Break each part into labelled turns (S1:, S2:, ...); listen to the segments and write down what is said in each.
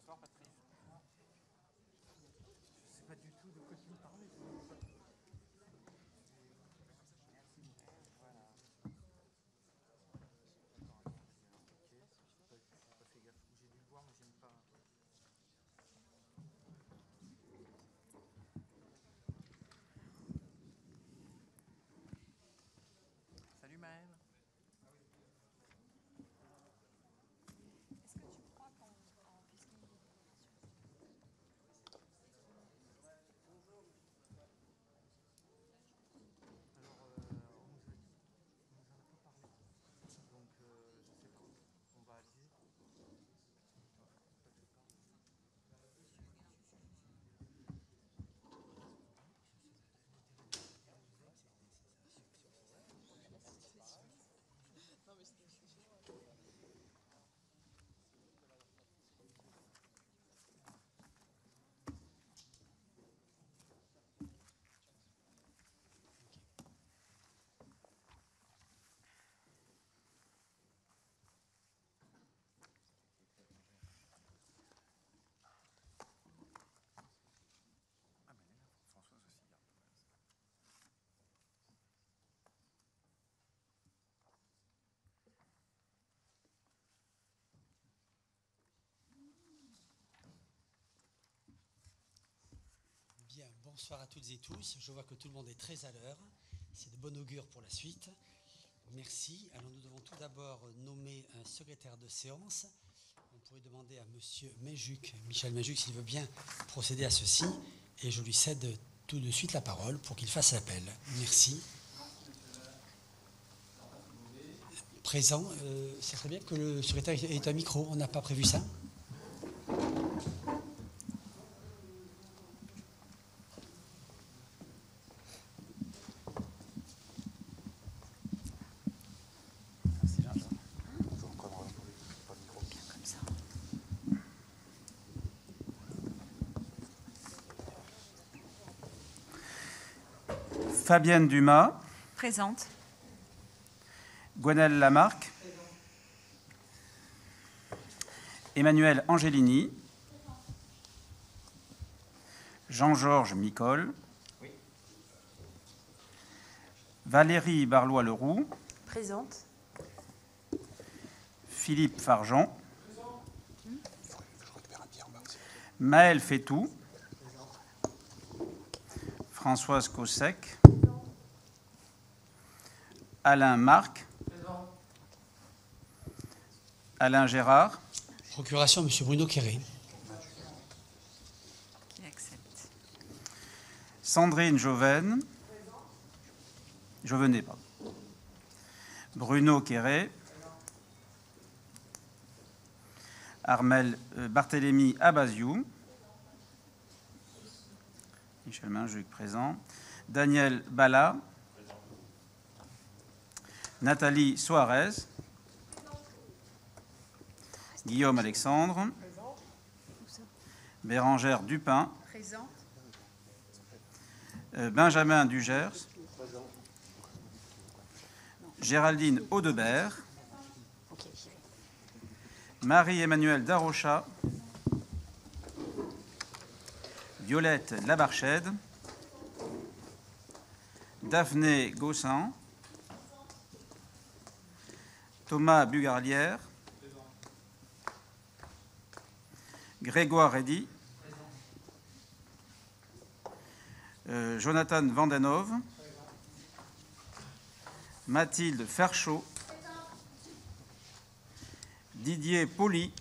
S1: Bonsoir Patrice. Je sais pas du tout de quoi tu me parlais. Voilà. Ok, j'ai pas fait gaffe. J'ai dû le voir, mais j'aime pas. Salut Maëlle.
S2: Est-ce que tu crois puisqu'il
S1: Alors, on nous en a pas parlé. Donc, je sais pas. On va aller. Toi, tu parles.
S2: Non, mais c'était chez moi.
S1: Ah, mais elle est là. Françoise aussi.
S3: Bien, bonsoir à toutes et tous. Je vois que tout le monde est très à l'heure. C'est de bon augure pour la suite. Merci. Alors nous devons tout d'abord nommer un secrétaire de séance. On pourrait demander à monsieur Méjuc, Michel Méjuc, s'il veut bien procéder à ceci. Et je lui cède tout de suite la parole pour qu'il fasse l'appel. Merci. Présent, ce serait bien que le secrétaire ait un micro. On n'a pas prévu ça.
S1: Merci Jean-Jean. Je vous reconnais pas le micro.
S2: Comme ça.
S1: Fabienne Dumas.
S2: Présente.
S1: Gwenaëlle Lamarque. Emmanuel Angelini. Jean-Georges Micol.
S4: Oui.
S1: Valérie Barlois-Leroux.
S2: Présente.
S1: Philippe Fargeon. Maël Fétou. Françoise Cossec. Alain Marc. Alain Gérard.
S3: Procuration, monsieur Bruno Quéré.
S2: Qui accepte.
S1: Sandrine Jovenet. Pardon. Bruno Quéré. Barthélemy Abaziou. Michel Minjuc présent. Daniel Bala. Nathalie Soares. Guillaume Alexandre. Bérangère Dupin.
S2: Présente.
S1: Benjamin Dugers. Géraldine Audebert.
S2: Ok, j'y vais.
S1: Marie-Emmanuelle Darocha. Violette Labarchède. Daphné Gossin. Thomas Bugarlière. Grégoire Eddy. Jonathan Vandenhove. Mathilde Ferchaud. Didier Poli.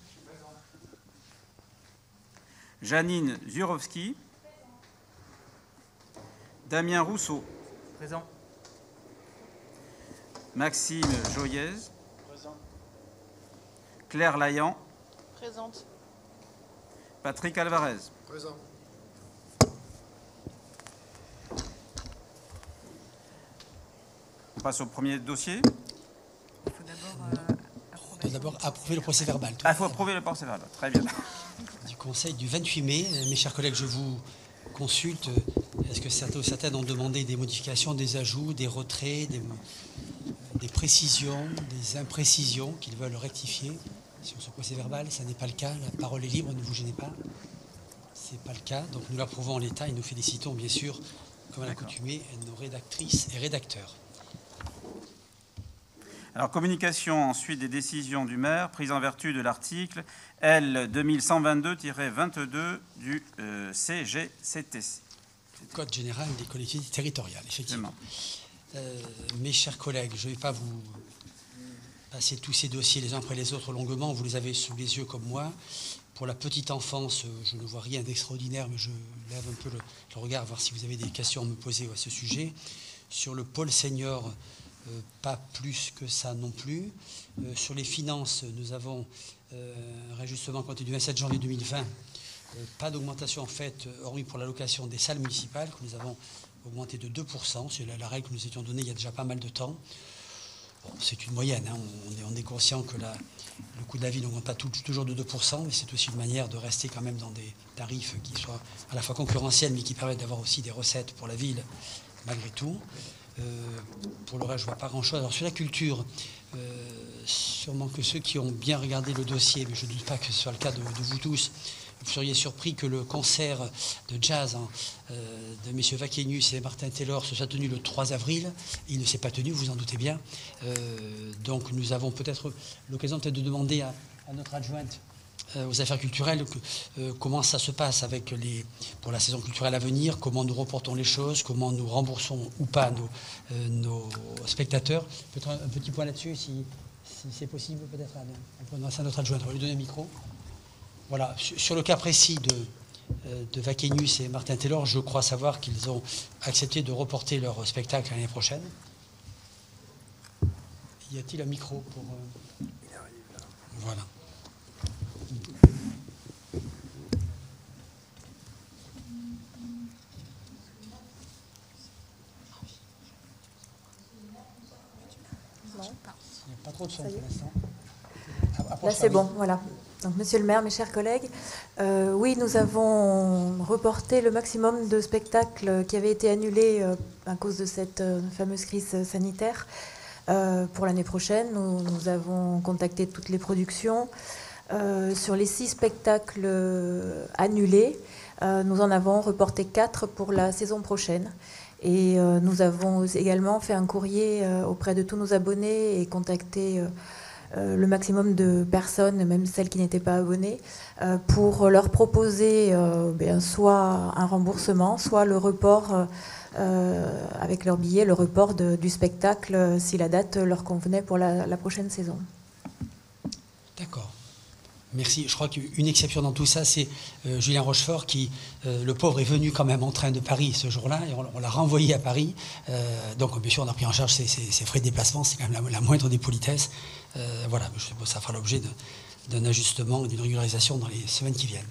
S1: Janine Zurovski. Damien Rousseau.
S4: Présent.
S1: Maxime Joyez. Claire Layan.
S2: Présente.
S1: Patrick Alvarez.
S5: Présent.
S1: On passe au premier dossier.
S2: Il faut d'abord
S3: On doit d'abord approuver le procès verbal.
S1: Ah, il faut approuver le procès verbal. Très bien.
S3: Du Conseil du 28 mai. Mes chers collègues, je vous consulte. Est-ce que certains ou certaines ont demandé des modifications, des ajouts, des retraits, des précisions, des imprécisions qu'ils veulent rectifier sur ce procès-verbal? Ça n'est pas le cas. La parole est libre, ne vous gênez pas. Ce n'est pas le cas. Donc nous l'approuvons en l'état et nous félicitons bien sûr, comme à l'accoutumée, nos rédactrices et rédacteurs.
S4: Alors, communication ensuite des décisions du maire prises en vertu de l'article L 2122-22 du CGCTC.
S3: Code général des collectivités territoriales, effectivement. Mes chers collègues, je ne vais pas vous passer tous ces dossiers les uns après les autres longuement, vous les avez sous les yeux comme moi. Pour la petite enfance, je ne vois rien d'extraordinaire, mais je lève un peu le regard, voir si vous avez des questions à me poser à ce sujet. Sur le pôle senior, pas plus que ça non plus. Sur les finances, nous avons un réajustement compté du 27 janvier 2020. Pas d'augmentation en fait, hormis pour l'allocation des salles municipales, que nous avons augmenté de 2%. C'est la règle que nous étions donnée il y a déjà pas mal de temps. Bon, c'est une moyenne, hein. On est conscient que le coût de la vie n'augmente pas toujours de 2%, mais c'est aussi une manière de rester quand même dans des tarifs qui soient à la fois concurrentiels, mais qui permettent d'avoir aussi des recettes pour la ville, malgré tout. Pour le reste, je ne vois pas grand-chose. Alors sur la culture, sûrement que ceux qui ont bien regardé le dossier, mais je ne doute pas que ce soit le cas de vous tous, vous seriez surpris que le concert de jazz de M. Vaquenius et Martin Taylor se soit tenu le 3 avril. Il ne s'est pas tenu, vous en doutez bien. Donc nous avons peut-être l'occasion de demander à notre adjointe aux affaires culturelles comment ça se passe pour la saison culturelle à venir, comment nous reportons les choses, comment nous remboursons ou pas nos spectateurs. Peut-être un petit point là-dessus, si c'est possible, peut-être à notre adjointe. On va lui donner un micro. Voilà, sur le cas précis de Vaquenius et Martin Taylor, je crois savoir qu'ils ont accepté de reporter leur spectacle l'année prochaine. Y a-t-il un micro pour... Voilà.
S2: Non.
S3: Il n'y a pas trop de son pour l'instant.
S5: Là, c'est bon, voilà. Donc, Monsieur le maire, mes chers collègues, oui, nous avons reporté le maximum de spectacles qui avaient été annulés à cause de cette fameuse crise sanitaire pour l'année prochaine. Nous avons contacté toutes les productions. Sur les 6 spectacles annulés, nous en avons reporté 4 pour la saison prochaine. Et nous avons également fait un courrier auprès de tous nos abonnés et contacté le maximum de personnes, même celles qui n'étaient pas abonnées, pour leur proposer soit un remboursement, soit le report avec leur billet, le report du spectacle si la date leur convenait pour la prochaine saison.
S3: D'accord. Merci. Je crois qu'une exception dans tout ça, c'est Julien Rochefort qui, le pauvre, est venu quand même en train de Paris ce jour-là et on l'a renvoyé à Paris. Donc, bien sûr, on a pris en charge ses frais de déplacement. C'est quand même la moindre des politesses. Voilà, ça fera l'objet d'un ajustement et d'une régularisation dans les semaines qui viennent.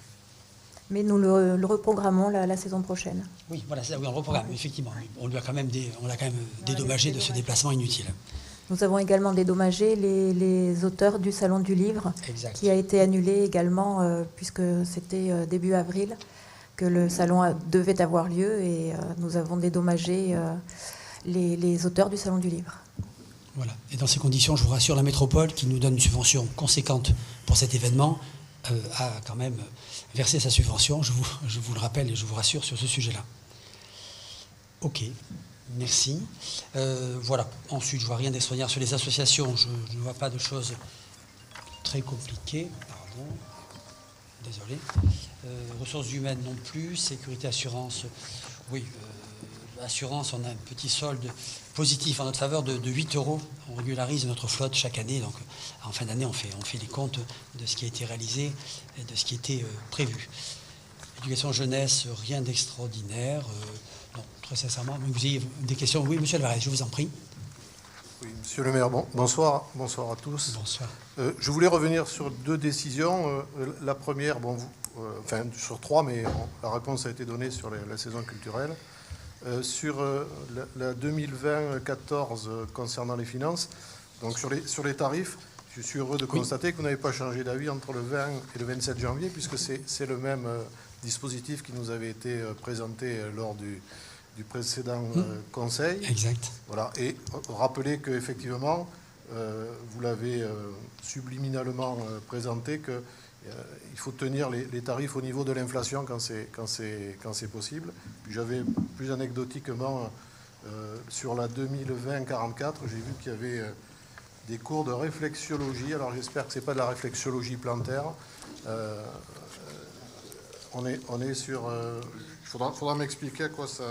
S5: Mais nous le reprogrammons la saison prochaine.
S3: Oui, voilà, oui, on le reprogramme, effectivement. On l'a quand même dédommagé de ce déplacement inutile.
S5: Nous avons également dédommagé les auteurs du Salon du Livre,
S3: exact,
S5: qui a été annulé également, puisque c'était début avril que le salon devait avoir lieu, et nous avons dédommagé les auteurs du Salon du Livre.
S3: Voilà. Et dans ces conditions, je vous rassure, la métropole, qui nous donne une subvention conséquente pour cet événement, a quand même versé sa subvention. Je vous le rappelle et je vous rassure sur ce sujet-là. Ok. Merci. Voilà. Ensuite, je ne vois rien d'extraordinaire sur les associations. Je ne vois pas de choses très compliquées. Pardon. Désolé. Ressources humaines non plus. Sécurité, assurance. Oui. Assurance, on a un petit solde positif en notre faveur de 8 €. On régularise notre flotte chaque année. Donc, en fin d'année, on fait les comptes de ce qui a été réalisé et de ce qui était prévu. Éducation jeunesse, rien d'extraordinaire. Non, très sincèrement. Vous avez des questions? Oui, monsieur Alvarez, je vous en prie.
S6: Oui, monsieur le maire, bonsoir à tous.
S3: Bonsoir.
S6: Je voulais revenir sur 2 décisions. La première, enfin sur 3, mais la réponse a été donnée sur la saison culturelle. Sur la 2020-14 concernant les finances, donc sur les tarifs, je suis heureux de constater que vous n'avez pas changé d'avis entre le 20 et le 27 janvier, puisque c'est le même dispositif qui nous avait été présenté lors du précédent conseil.
S3: Exact.
S6: Voilà. Et rappeler qu'effectivement, vous l'avez subliminalement présenté, qu'il faut tenir les tarifs au niveau de l'inflation quand c'est possible. Puis j'avais plus anecdotiquement, sur la 2020-44, j'ai vu qu'il y avait des cours de réflexologie. Alors j'espère que ce n'est pas de la réflexologie plantaire. On est sur... il faudra m'expliquer à quoi ça...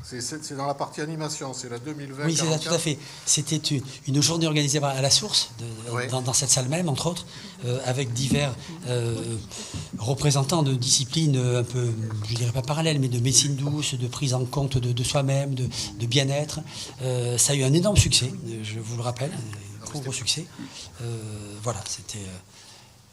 S6: C'est dans la partie animation, c'est la 2020.
S3: Oui, c'est ça, tout à fait. C'était une journée organisée à la source,
S6: oui.
S3: dans cette salle même, entre autres, avec divers représentants de disciplines un peu, je dirais pas parallèles, mais de médecine douce, de prise en compte de soi-même, de bien-être. Ça a eu un énorme succès, je vous le rappelle, un trop gros succès. Voilà, c'était...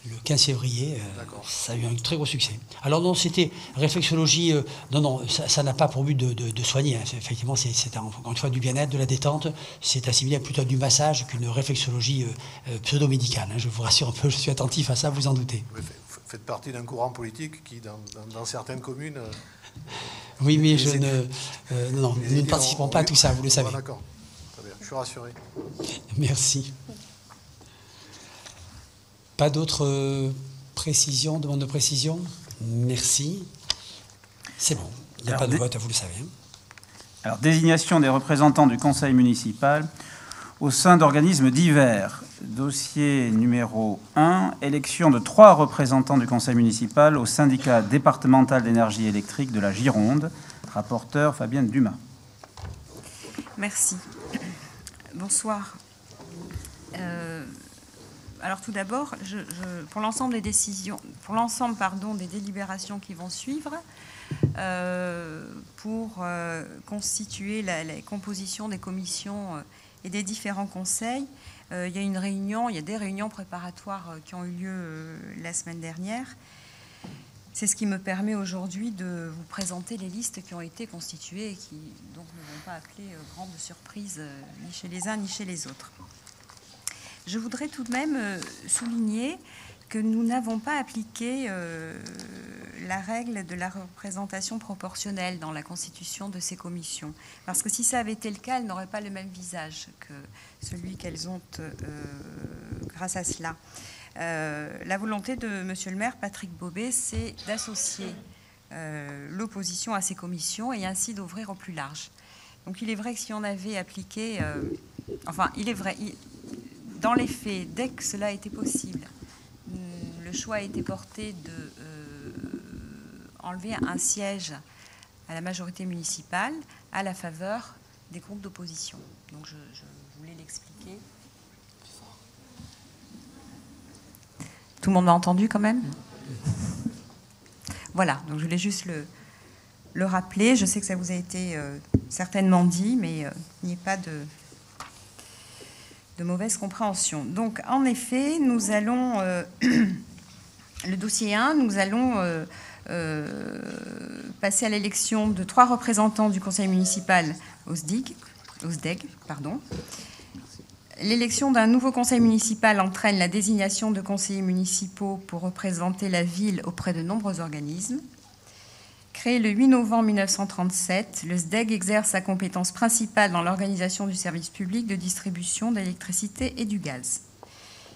S3: Le 15 février, ça a eu un très gros succès. Alors non, c'était réflexologie, non, ça n'a pas pour but de soigner. Hein. Effectivement, c'est encore une fois du bien-être, de la détente. C'est assimilé plutôt à du massage qu'une réflexologie pseudo-médicale. Hein. Je vous rassure un peu, je suis attentif à ça, vous en doutez.
S6: Vous faites partie d'un courant politique qui, dans certaines communes...
S3: oui, mais nous ne participons pas à tout ça, vous le savez.
S6: D'accord, très bien, je suis rassuré.
S3: Merci. Pas d'autres précisions, demandes de précision? Merci. C'est bon, il n'y a pas de vote, vous le savez.
S4: Alors, désignation des représentants du conseil municipal au sein d'organismes divers. Dossier numéro 1, élection de 3 représentants du conseil municipal au syndicat départemental d'énergie électrique de la Gironde. Rapporteur Fabienne Dumas.
S2: Merci. Bonsoir. Alors tout d'abord, pour l'ensemble des décisions, pour l'ensemble des délibérations qui vont suivre, pour constituer la composition des commissions et des différents conseils, il y a des réunions préparatoires qui ont eu lieu la semaine dernière. C'est ce qui me permet aujourd'hui de vous présenter les listes qui ont été constituées et qui donc ne vont pas appeler grande surprise ni chez les uns ni chez les autres. Je voudrais tout de même souligner que nous n'avons pas appliqué la règle de la représentation proportionnelle dans la constitution de ces commissions. Parce que si ça avait été le cas, elles n'auraient pas le même visage que celui qu'elles ont grâce à cela. La volonté de Monsieur le maire, Patrick Bobet, c'est d'associer l'opposition à ces commissions et ainsi d'ouvrir au plus large. Donc il est vrai que si on avait appliqué... dans les faits, dès que cela était possible, le choix a été porté de enlever un siège à la majorité municipale à la faveur des groupes d'opposition. Donc je voulais l'expliquer. Tout le monde m'a entendu quand même? Voilà, donc je voulais juste le rappeler. Je sais que ça vous a été certainement dit, mais il n'y a pas de mauvaise compréhension. Donc, en effet, nous allons, le dossier 1, nous allons passer à l'élection de 3 représentants du conseil municipal au SDEG. L'élection d'un nouveau conseil municipal entraîne la désignation de conseillers municipaux pour représenter la ville auprès de nombreux organismes. Créé le 8 novembre 1937, le SDEG exerce sa compétence principale dans l'organisation du service public de distribution d'électricité et du gaz.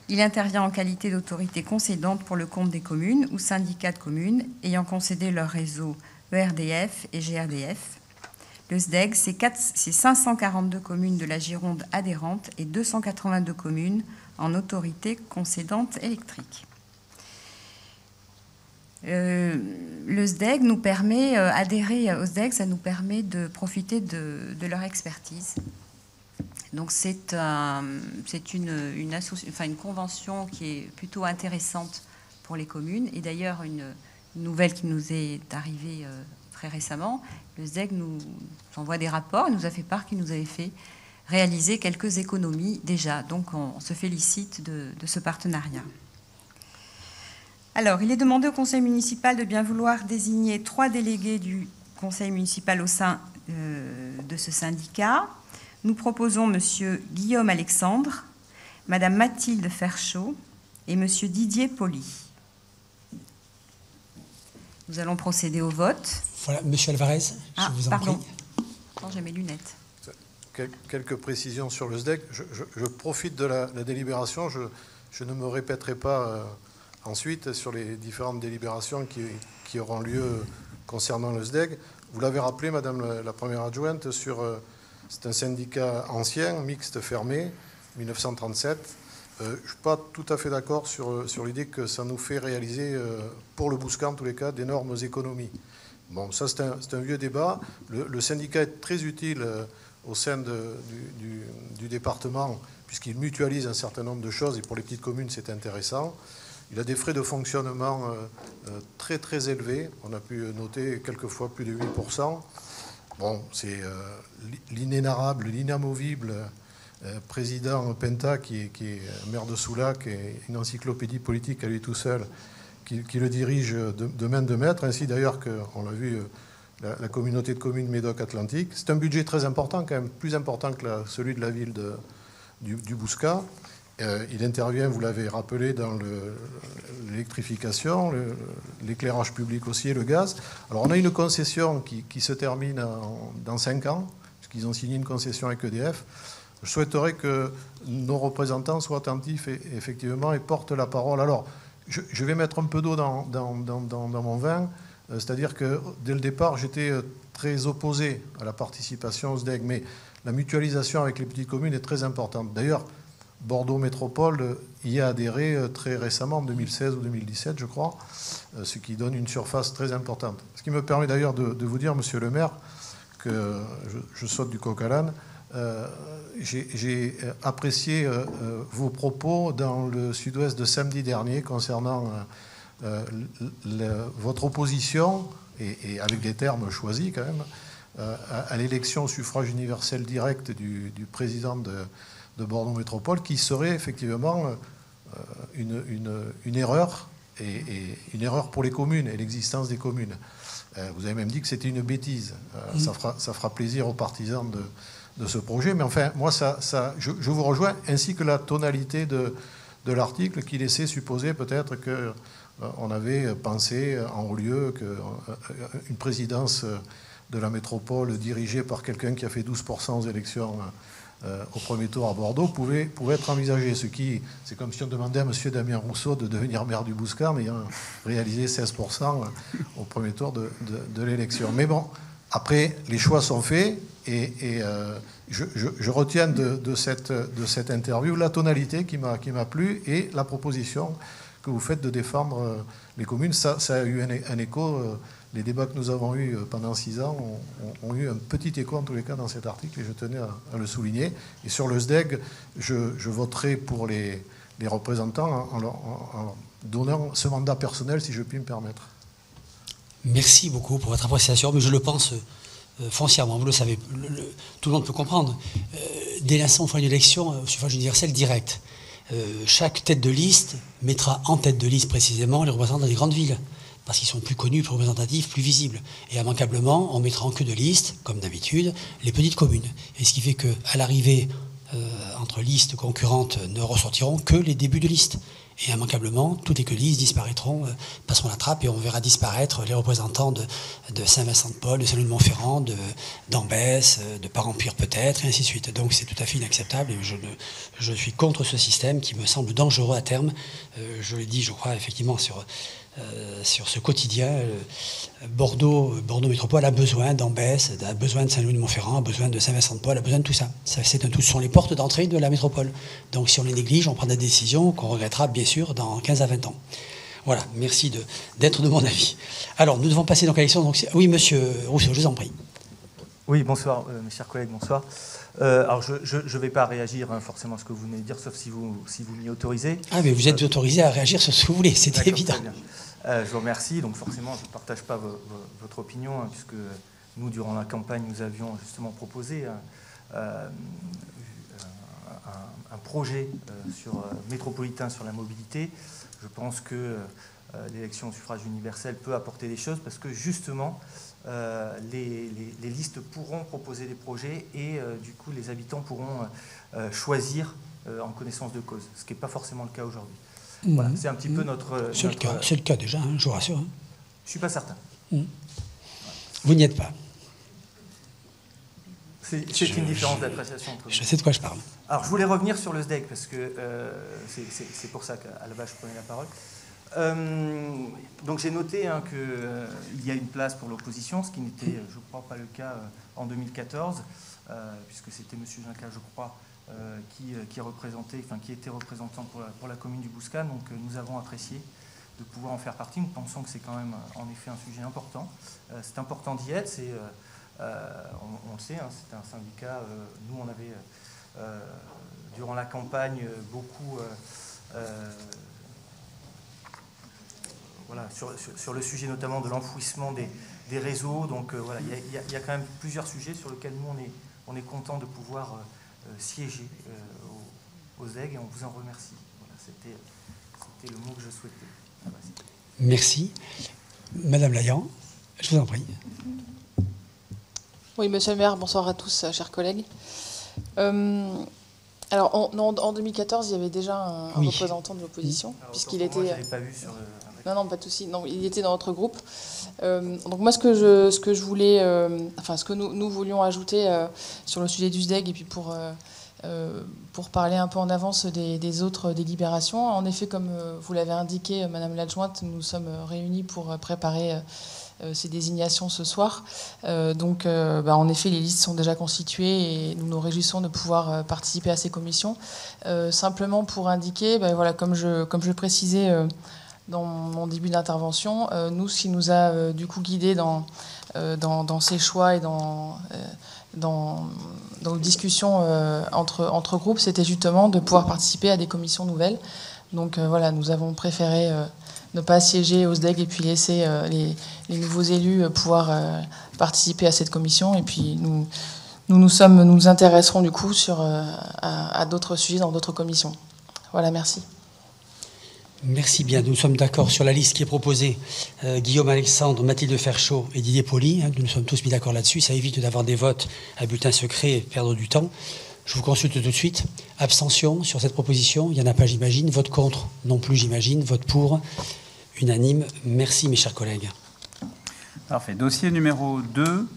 S2: Il intervient en qualité d'autorité concédante pour le compte des communes ou syndicats de communes ayant concédé leur réseau ERDF et GRDF. Le SDEG, c'est 542 communes de la Gironde adhérentes et 282 communes en autorité concédante électrique. Le SDEG nous permet, adhérer au SDEG, ça nous permet de profiter de leur expertise. Donc c'est une convention qui est plutôt intéressante pour les communes. Et d'ailleurs, une nouvelle qui nous est arrivée très récemment, le SDEG nous envoie des rapports, il nous a fait part qu'il nous avait fait réaliser quelques économies déjà. Donc on se félicite de ce partenariat. Alors, il est demandé au conseil municipal de bien vouloir désigner 3 délégués du conseil municipal au sein de ce syndicat. Nous proposons M. Guillaume Alexandre, Mme Mathilde Ferchaud et M. Didier Poli. Nous allons procéder au vote.
S3: Voilà, M. Alvarez, je vous en prie.
S2: Attends, j'ai mes lunettes.
S6: quelques précisions sur le SDEC. Je profite de la délibération. Je ne me répéterai pas ensuite sur les différentes délibérations qui auront lieu concernant le SDEC. Vous l'avez rappelé, Madame la Première adjointe, c'est un syndicat ancien, mixte fermé, 1937. Je ne suis pas tout à fait d'accord sur l'idée que ça nous fait réaliser, pour le Bouscat en tous les cas, d'énormes économies. Bon, ça c'est un vieux débat. Le syndicat est très utile au sein du département, puisqu'il mutualise un certain nombre de choses, et pour les petites communes c'est intéressant. Il a des frais de fonctionnement très très élevés. On a pu noter quelquefois plus de 8%. Bon, c'est l'inénarrable, l'inamovible président Penta, qui est maire de Soulac, et une encyclopédie politique à lui tout seul, qui le dirige de main de maître, ainsi d'ailleurs qu'on l'a vu, la communauté de communes Médoc-Atlantique. C'est un budget très important, quand même, plus important que celui de la ville du Bouscat. Il intervient, vous l'avez rappelé, dans l'électrification, l'éclairage public aussi et le gaz. Alors on a une concession qui se termine dans 5 ans, puisqu'ils ont signé une concession avec EDF. Je souhaiterais que nos représentants soient attentifs effectivement et portent la parole. Alors, je vais mettre un peu d'eau dans mon vin, c'est-à-dire que dès le départ, j'étais très opposé à la participation au SDEC, mais la mutualisation avec les petites communes est très importante. D'ailleurs, Bordeaux Métropole y a adhéré très récemment, en 2016 ou 2017, je crois, ce qui donne une surface très importante. Ce qui me permet d'ailleurs de vous dire, monsieur le maire, que je saute du coq à l'âne. J'ai apprécié vos propos dans le Sud-Ouest de samedi dernier concernant votre opposition, et avec des termes choisis quand même, à l'élection au suffrage universel direct du président de Bordeaux Métropole, qui serait effectivement une erreur, et une erreur pour les communes et l'existence des communes. Vous avez même dit que c'était une bêtise. Ça fera plaisir aux partisans de ce projet, mais enfin, moi, je vous rejoins, ainsi que la tonalité de l'article qui laissait supposer peut-être qu'on avait pensé en haut lieu qu'une présidence de la métropole dirigée par quelqu'un qui a fait 12% aux élections au premier tour à Bordeaux pouvait être envisagé. C'est comme si on demandait à M. Damien Rousseau de devenir maire du Bouscat en ayant réalisé 16% au premier tour de l'élection. Mais bon, après, les choix sont faits, et je retiens de cette interview la tonalité qui m'a plu, et la proposition que vous faites de défendre les communes. Ça a eu un écho. Les débats que nous avons eus pendant 6 ans ont eu un petit écho, en tous les cas, dans cet article, et je tenais à le souligner. Et sur le SDEG, je voterai pour les représentants en leur donnant ce mandat personnel, si je puis me permettre.
S3: Merci beaucoup pour votre appréciation, mais je le pense foncièrement, vous le savez, tout le monde peut comprendre. Dès l'instant où on fera une élection au suffrage universel direct, chaque tête de liste mettra en tête de liste précisément les représentants des grandes villes, parce qu'ils sont plus connus, plus représentatifs, plus visibles. Et immanquablement, on mettra en queue de liste, comme d'habitude, les petites communes. Et ce qui fait qu'à l'arrivée, entre listes concurrentes, ne ressortiront que les débuts de liste. Et immanquablement, toutes les queues de liste disparaîtront, passeront la trappe, et on verra disparaître les représentants de Saint-Vincent-de-Paul, de Saint-Louis-de-Montferrand, d'Ambès, de Parempire peut-être, et ainsi de suite. Donc c'est tout à fait inacceptable, et je suis contre ce système qui me semble dangereux à terme. Je l'ai dit, je crois, effectivement, sur ce quotidien, Bordeaux Métropole a besoin d'Ambès, a besoin de Saint-Louis-de-Montferrand, a besoin de Saint-Vincent-de-Paul, a besoin de tout ça. Ce sont les portes d'entrée de la métropole. Donc si on les néglige, on prend des décisions qu'on regrettera bien sûr dans 15 à 20 ans. Voilà, merci d'être de mon avis. Alors, nous devons passer donc à l'élection. Oui, monsieur Rousseau, je vous en prie.
S7: Oui, bonsoir, mes chers collègues, bonsoir. Alors, je ne vais pas réagir forcément à ce que vous venez de dire, sauf si vous m'y autorisez. Ah, mais vous êtes autorisé à réagir sur ce que vous voulez, c'est évident. Je vous remercie. Donc, forcément, je ne partage pas votre opinion, puisque nous, durant la campagne, nous avions justement proposé un projet métropolitain sur la mobilité. Je pense que l'élection au suffrage universel peut apporter des choses, parce que justement, les listes pourront proposer des projets, et du coup les habitants pourront choisir en connaissance de cause, ce qui n'est pas forcément le cas aujourd'hui. Voilà, c'est un petit peu notre...
S3: C'est le cas déjà, hein, je vous rassure. Hein.
S7: Je ne suis pas certain.
S3: Vous n'y êtes pas.
S7: C'est une différence d'appréciation entre nous.
S3: Je sais de quoi je parle.
S7: Alors, je voulais revenir sur le SDEC, parce que c'est pour ça qu'à la base, je prenais la parole. Donc, j'ai noté qu'il y a une place pour l'opposition, ce qui n'était, je crois, pas le cas en 2014, puisque c'était M. Juncker, je crois, qui était représentant pour la commune du Bouscat. Donc, nous avons apprécié de pouvoir en faire partie. Nous pensons que c'est quand même, en effet, un sujet important. C'est important d'y être. On le sait, hein, c'est un syndicat. Nous, on avait, durant la campagne, beaucoup sur le sujet notamment de l'enfouissement des réseaux. Donc voilà, il y a quand même plusieurs sujets sur lesquels nous, on est content de pouvoir siéger aux ZEG, et on vous en remercie. Voilà, c'était le mot que je souhaitais.
S3: Merci. Madame Layan, je vous en prie.
S8: Oui, monsieur le maire, bonsoir à tous, chers collègues. Alors, en 2014, il y avait déjà un représentant de l'opposition, puisqu'il était...
S7: Moi, je l'avais pas vu sur le...
S8: Non, pas de souci. Non, il était dans notre groupe. Donc moi, ce que je voulais... ce que nous voulions ajouter sur le sujet du SDEG, et puis pour parler un peu en avance des autres délibérations. En effet, comme vous l'avez indiqué, Madame l'adjointe, nous sommes réunis pour préparer ces désignations ce soir. En effet, les listes sont déjà constituées et nous nous réjouissons de pouvoir participer à ces commissions. Simplement pour indiquer, comme je précisais dans mon début d'intervention, nous, ce qui nous a du coup guidés dans ces choix et dans nos discussions entre groupes, c'était justement de pouvoir participer à des commissions nouvelles. Donc nous avons préféré ne pas siéger au SDEG et puis laisser les nouveaux élus pouvoir participer à cette commission. Et puis nous intéresserons du coup à d'autres sujets dans d'autres commissions. Voilà, merci.
S3: Merci bien. Nous sommes d'accord sur la liste qui est proposée. Guillaume Alexandre, Mathilde Ferchaud et Didier Poli. Nous nous sommes tous mis d'accord là-dessus. Ça évite d'avoir des votes à bulletin secret et perdre du temps. Je vous consulte tout de suite. Abstention sur cette proposition. Il n'y en a pas, j'imagine. Vote contre non plus, j'imagine. Vote pour. Unanime. Merci, mes chers collègues.
S4: Parfait. Dossier numéro 2.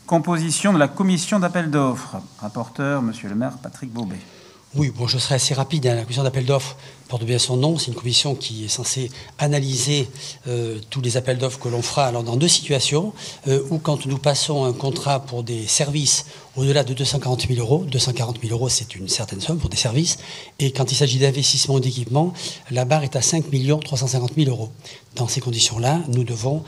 S4: Composition de la commission d'appel d'offres. Rapporteur, monsieur le maire Patrick Baubet.
S3: Oui, bon, je serai assez rapide. La commission d'appel d'offres porte bien son nom. C'est une commission qui est censée analyser tous les appels d'offres que l'on fera. Alors, dans deux situations, où quand nous passons un contrat pour des services au-delà de 240 000 euros, 240 000 euros, c'est une certaine somme pour des services, et quand il s'agit d'investissement ou d'équipement, la barre est à 5 350 000 euros. Dans ces conditions-là, nous devons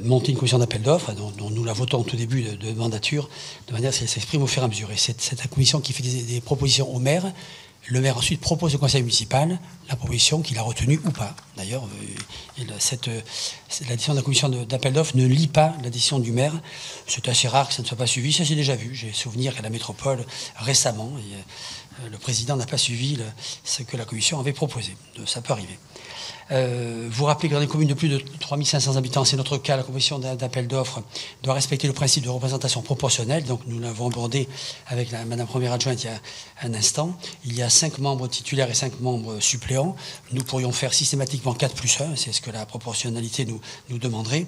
S3: monter une commission d'appel d'offres, dont nous la votons au tout début de mandature, de manière à ce qu'elle s'exprime au fur et à mesure. Et c'est la commission qui fait des propositions au maire. Le maire ensuite propose au conseil municipal la proposition qu'il a retenue ou pas. D'ailleurs, la décision de la commission d'appel d'offres ne lie pas la décision du maire. C'est assez rare que ça ne soit pas suivi. Ça, j'ai déjà vu. J'ai souvenir qu'à la métropole, récemment, le président n'a pas suivi ce que la commission avait proposé. Ça peut arriver. Vous rappelez que dans des communes de plus de 3500 habitants, c'est notre cas, la commission d'appel d'offres doit respecter le principe de représentation proportionnelle. Donc nous l'avons abordé avec Madame Première Adjointe il y a un instant. Il y a 5 membres titulaires et 5 membres suppléants. Nous pourrions faire systématiquement 4+1, c'est ce que la proportionnalité nous demanderait.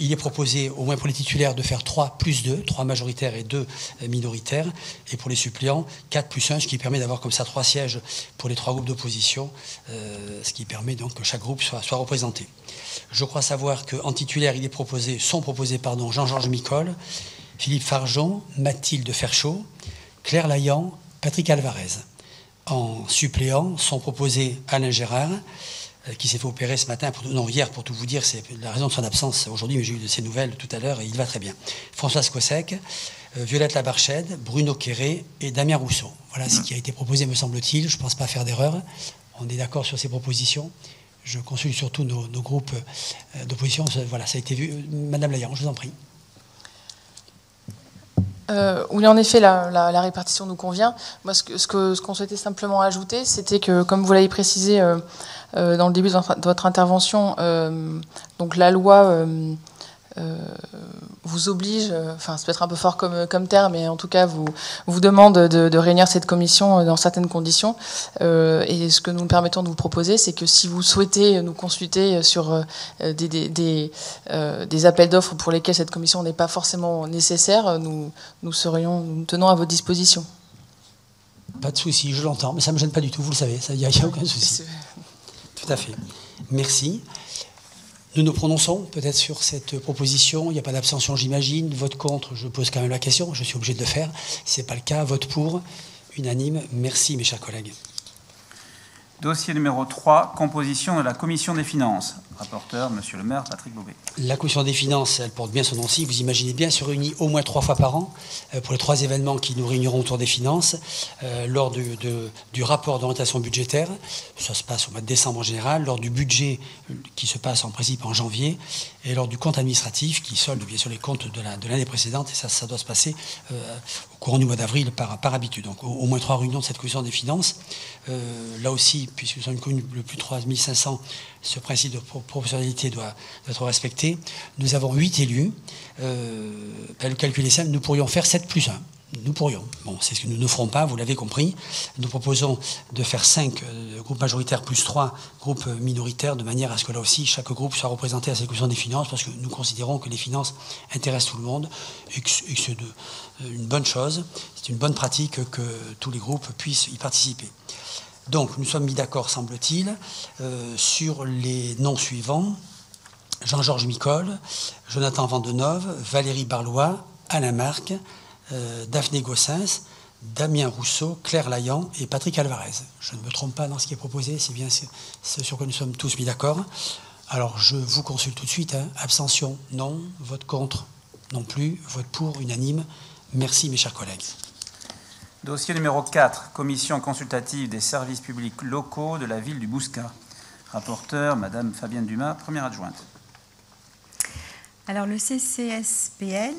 S3: Il est proposé, au moins pour les titulaires, de faire 3+2, 3 majoritaires et 2 minoritaires. Et pour les suppléants, 4+1, ce qui permet d'avoir comme ça 3 sièges pour les 3 groupes d'opposition, ce qui permet donc que chaque groupe soit représenté. Je crois savoir qu'en titulaire, sont proposés Jean-Georges Micol, Philippe Farjon, Mathilde Ferchaud, Claire Layan, Patrick Alvarez. En suppléant sont proposés Alain Gérard, qui s'est fait opérer ce matin, hier pour tout vous dire, c'est la raison de son absence aujourd'hui, mais j'ai eu de ses nouvelles tout à l'heure et il va très bien. Françoise Cossec, Violette Labarchède, Bruno Quéré et Damien Rousseau. Voilà ce qui a été proposé, me semble-t-il. Je ne pense pas faire d'erreur. On est d'accord sur ces propositions. Je consulte surtout nos groupes d'opposition. Voilà, ça a été vu. Madame Layan, je vous en prie.
S8: Oui, en effet, la répartition nous convient. Moi, ce qu'on souhaitait simplement ajouter, c'était que, comme vous l'avez précisé dans le début de votre intervention, donc la loi vous oblige, enfin c'est peut-être un peu fort comme terme, mais en tout cas vous demande de réunir cette commission dans certaines conditions. Et ce que nous nous permettons de vous proposer, c'est que si vous souhaitez nous consulter sur des appels d'offres pour lesquels cette commission n'est pas forcément nécessaire, nous tenons à votre disposition.
S3: Pas de souci, je l'entends, mais ça ne me gêne pas du tout, vous le savez, il n'y a aucun souci. Tout à fait. Merci. Nous nous prononçons peut-être sur cette proposition. Il n'y a pas d'abstention, j'imagine. Vote contre, je pose quand même la question. Je suis obligé de le faire. Si ce n'est pas le cas, vote pour, unanime. Merci, mes chers collègues.
S4: Dossier numéro 3, composition de la Commission des finances. Rapporteur, monsieur le maire, Patrick Beauvais.
S3: La Commission des finances, elle porte bien son nom aussi. Vous imaginez bien, se réunit au moins 3 fois par an pour les 3 événements qui nous réuniront autour des finances. Lors du rapport d'orientation budgétaire, ça se passe au mois de décembre en général, lors du budget qui se passe en principe en janvier, et lors du compte administratif qui solde bien sûr les comptes de l'année précédente, et ça doit se passer au courant du mois d'avril par habitude. Donc au moins 3 réunions de cette Commission des finances. Là aussi, puisque nous sommes une commune de plus de 3500, ce principe de proportionnalité doit être respecté. Nous avons 8 élus. Le calcul est simple, nous pourrions faire 7 plus 1. Nous pourrions. Bon, c'est ce que nous ne ferons pas, vous l'avez compris. Nous proposons de faire 5 groupes majoritaires plus 3 groupes minoritaires, de manière à ce que là aussi, chaque groupe soit représenté à cette commission des finances, parce que nous considérons que les finances intéressent tout le monde et que c'est une bonne chose. C'est une bonne pratique que tous les groupes puissent y participer. Donc, nous sommes mis d'accord, semble-t-il, sur les noms suivants. Jean-Georges Micol, Jonathan Vandenove, Valérie Barlois, Alain Marc, Daphné Gossens, Damien Rousseau, Claire Laillan et Patrick Alvarez. Je ne me trompe pas dans ce qui est proposé, c'est bien ce sur quoi nous sommes tous mis d'accord. Alors, je vous consulte tout de suite. Abstention, non. Vote contre, non plus. Vote pour, unanime. Merci, mes chers collègues.
S4: Dossier numéro 4, commission consultative des services publics locaux de la ville du Bouscat. Rapporteur, madame Fabienne Dumas, première adjointe.
S2: Alors le CCSPL,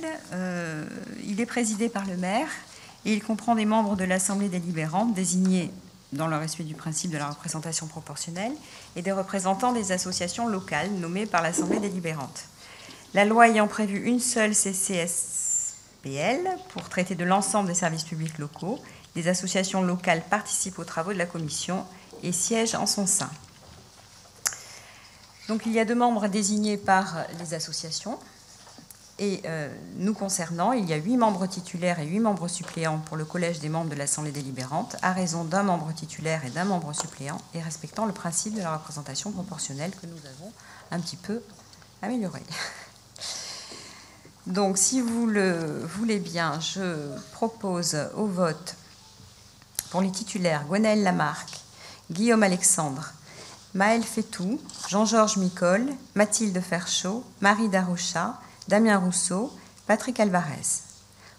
S2: il est présidé par le maire et il comprend des membres de l'Assemblée délibérante désignés dans le respect du principe de la représentation proportionnelle et des représentants des associations locales nommés par l'Assemblée délibérante. La loi ayant prévu une seule CCSPL pour traiter de l'ensemble des services publics locaux, les associations locales participent aux travaux de la commission et siègent en son sein. Donc il y a 2 membres désignés par les associations et nous concernant, il y a 8 membres titulaires et 8 membres suppléants pour le collège des membres de l'Assemblée délibérante à raison d'un membre titulaire et d'un membre suppléant et respectant le principe de la représentation proportionnelle que nous avons un petit peu amélioré. Donc, si vous le voulez bien, je propose au vote pour les titulaires Gwenaëlle Lamarque, Guillaume Alexandre, Maël Fétou, Jean-Georges Micol, Mathilde Ferchaud, Marie Darocha, Damien Rousseau, Patrick Alvarez.